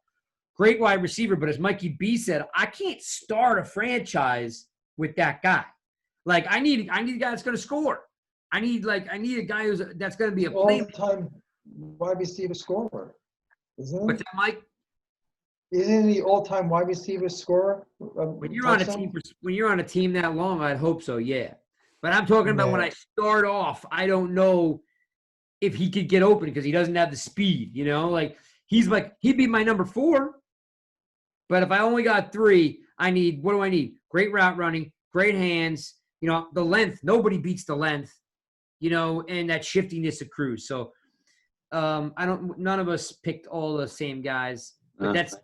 Great wide receiver, but as Mikey B said, I can't start a franchise with that guy. Like, I need a guy that's going to score. I need a guy that's going to be a playmaker. All-time wide receiver scorer, isn't he? What's that, Mike? Isn't he all-time wide receiver scorer? When you're on a team that long, I'd hope so, yeah. But I'm talking about when I start off, I don't know if he could get open because he doesn't have the speed, Like, he'd be my number 4. But if I only got 3, what do I need? Great route running, great hands, the length. Nobody beats the length, and that shiftiness of Cruz. So none of us picked all the same guys. But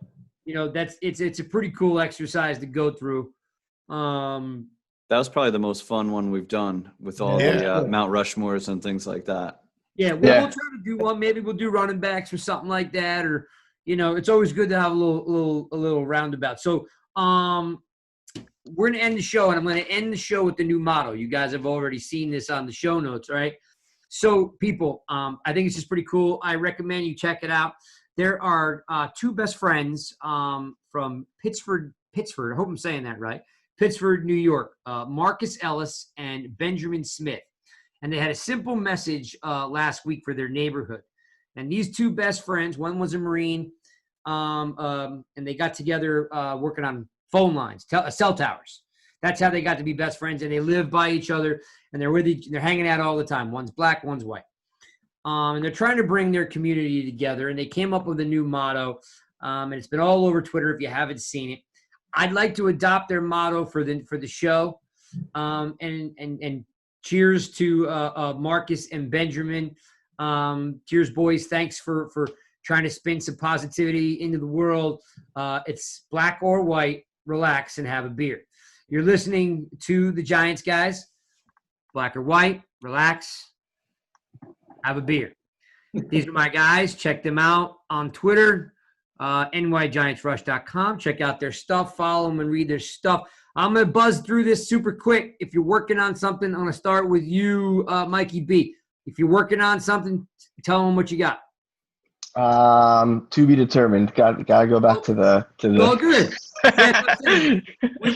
it's a pretty cool exercise to go through. That was probably the most fun one we've done with all the Mount Rushmores and things like that. Yeah, we'll try to do one. Maybe we'll do running backs or something like that, or it's always good to have a little roundabout. So we're gonna end the show, and I'm gonna end the show with the new motto. You guys have already seen this on the show notes, right? So people, I think it's just pretty cool. I recommend you check it out. There are 2 best friends from Pittsford. I hope I'm saying that right. Pittsford, New York, Marcus Ellis and Benjamin Smith. And they had a simple message last week for their neighborhood. And these 2 best friends, one was a Marine, and they got together working on phone lines, cell towers. That's how they got to be best friends, and they live by each other, and they're hanging out all the time. One's black, one's white. And they're trying to bring their community together, and they came up with a new motto, and it's been all over Twitter if you haven't seen it. I'd like to adopt their motto for the show, and cheers to Marcus and Benjamin. Cheers, boys! Thanks for trying to spin some positivity into the world. It's black or white. Relax and have a beer. You're listening to the Giants guys. Black or white. Relax. Have a beer. These are my guys. Check them out on Twitter. nygiantsrush.com. Check out their stuff. Follow them and read their stuff. I'm going to buzz through this super quick. If you're working on something, I'm going to start with you, Mikey B. If you're working on something, tell them what you got. To be determined. Got to go back to the. Oh, good.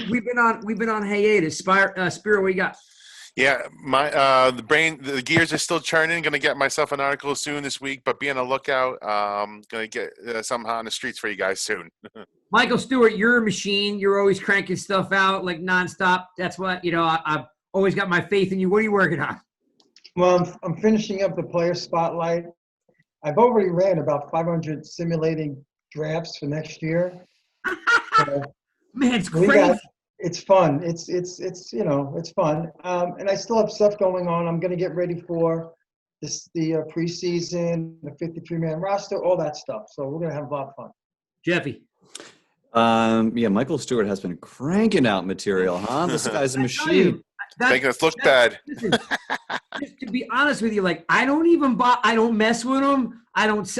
We've been on hiatus. Spiro, what you got? Yeah, the gears are still churning. Going to get myself an article soon this week, but be on the lookout. Going to get something hot on the streets for you guys soon. Michael Stewart, you're a machine. You're always cranking stuff out like nonstop. That's what I've always got my faith in you. What are you working on? Well, I'm finishing up the player spotlight. I've already ran about 500 simulating drafts for next year. So Man, it's crazy. It's fun. It's fun. And I still have stuff going on. I'm going to get ready for the preseason, the 53-man roster, all that stuff. So we're going to have a lot of fun. Jeffy. Michael Stewart has been cranking out material, huh? This guy's a machine. Making us look bad. Listen, just to be honest with you, like, I don't mess with him. I don't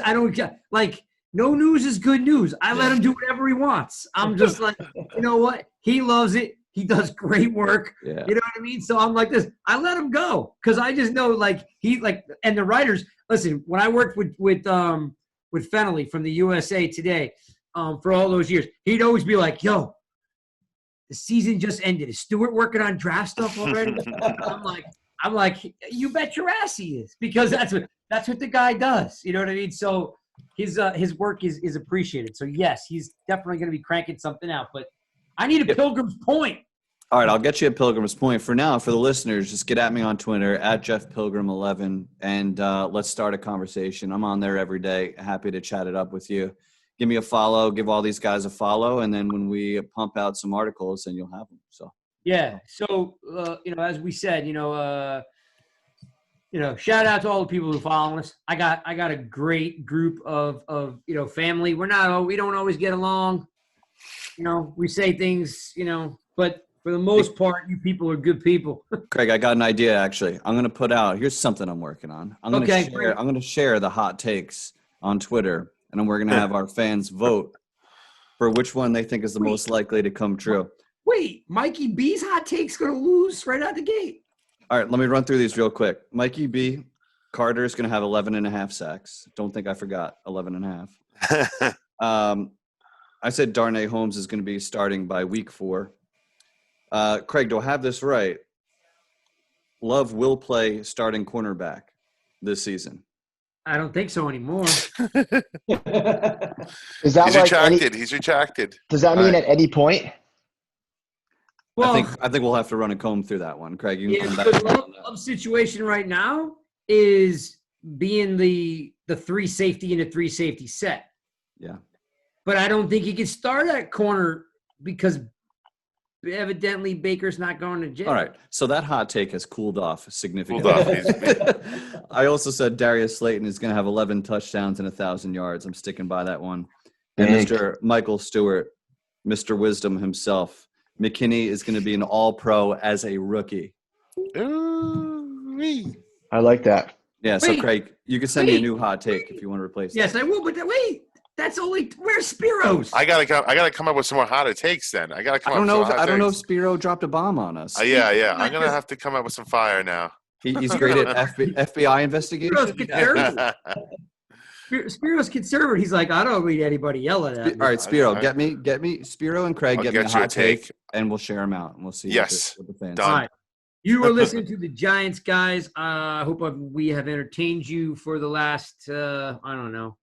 like, no news is good news. I let him do whatever he wants. I'm just like, you know what? He loves it. He does great work. Yeah. You know what I mean? So I'm like this. I let him go because I just know, like, and the writers. Listen, when I worked with Fennelly from the USA Today for all those years, he'd always be like, "Yo, the season just ended. Is Stewart working on draft stuff already?" I'm like, you bet your ass he is, because that's what the guy does. You know what I mean? So his work is appreciated. So yes, he's definitely going to be cranking something out. But I need a Pilgrim's Point. All right, I'll get you a Pilgrim's Point. For now, for the listeners, just get at me on Twitter @JeffPilgrim11, and let's start a conversation. I'm on there every day. Happy to chat it up with you. give me a follow, give all these guys a follow, and then when we pump out some articles, then you'll have them. So Yeah. So, as we said, shout out to all the people who follow us. I got a great group of family. We don't always get along. We say things, but for the most part, you people are good people. Craig, I got an idea actually. I'm going to put out, here's something I'm working on. I'm going to share the hot takes on Twitter, and then we're going to have our fans vote for which one they think is the most likely to come true. Wait, Mikey B's hot take's going to lose right out the gate. All right, let me run through these real quick. Mikey B, Carter's going to have 11.5 sacks. Don't think I forgot 11.5. I said Darnay Holmes is going to be starting by week 4. Craig, do I have this right? Love will play starting cornerback this season. I don't think so anymore. Is that He's like retracted. He's retracted. Does that mean at any point? Well, I think we'll have to run a comb through that one, Craig. You can come back. the love situation right now is being the 3 safety in a 3 safety set. Yeah. But I don't think he can start at corner because evidently Baker's not going to jail. All right. So that hot take has cooled off significantly. Cooled off. I also said Darius Slayton is going to have 11 touchdowns and 1,000 yards. I'm sticking by that one. And Big. Mr. Michael Stewart, Mr. Wisdom himself, McKinney is going to be an all-pro as a rookie. Ooh-wee. I like that. Yeah, so Wait. Craig, you can send me a new hot take if you want to replace Yes, that. I will. But wait, that's only where's Spiros? I gotta come up with some more hotter takes. Then I gotta come. I don't know up if Spiro dropped a bomb on us. Yeah. I'm gonna have to come up with some fire now. He's great at FBI investigation. Spiros conservative. Spiros conservative. He's like, I don't read anybody yelling at me. All right, Spiro, get me Spiro and Craig. I'll Get me a get you a hot take, take. and we'll share them out, and we'll see. Yes. what the fans. Done. All right. You were listening to the Giants, guys. I hope we have entertained you for the last, hour,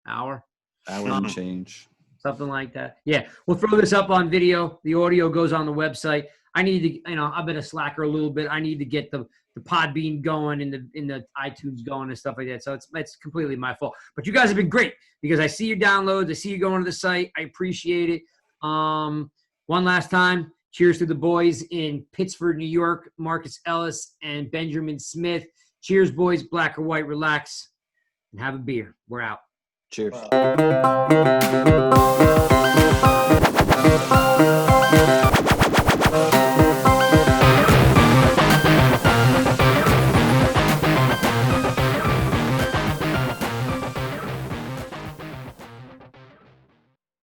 Hour and change. something like that. Yeah, we'll throw this up on video. The audio goes on the website. I need to, I've been a slacker a little bit. I need to get the Podbean going and the iTunes going and stuff like that. So it's completely my fault. But you guys have been great because I see your downloads. I see you going to the site. I appreciate it. One last time. Cheers to the boys in Pittsford, New York, Marcus Ellis and Benjamin Smith. Cheers, boys. Black or white, relax, and have a beer. We're out. Cheers. Wow.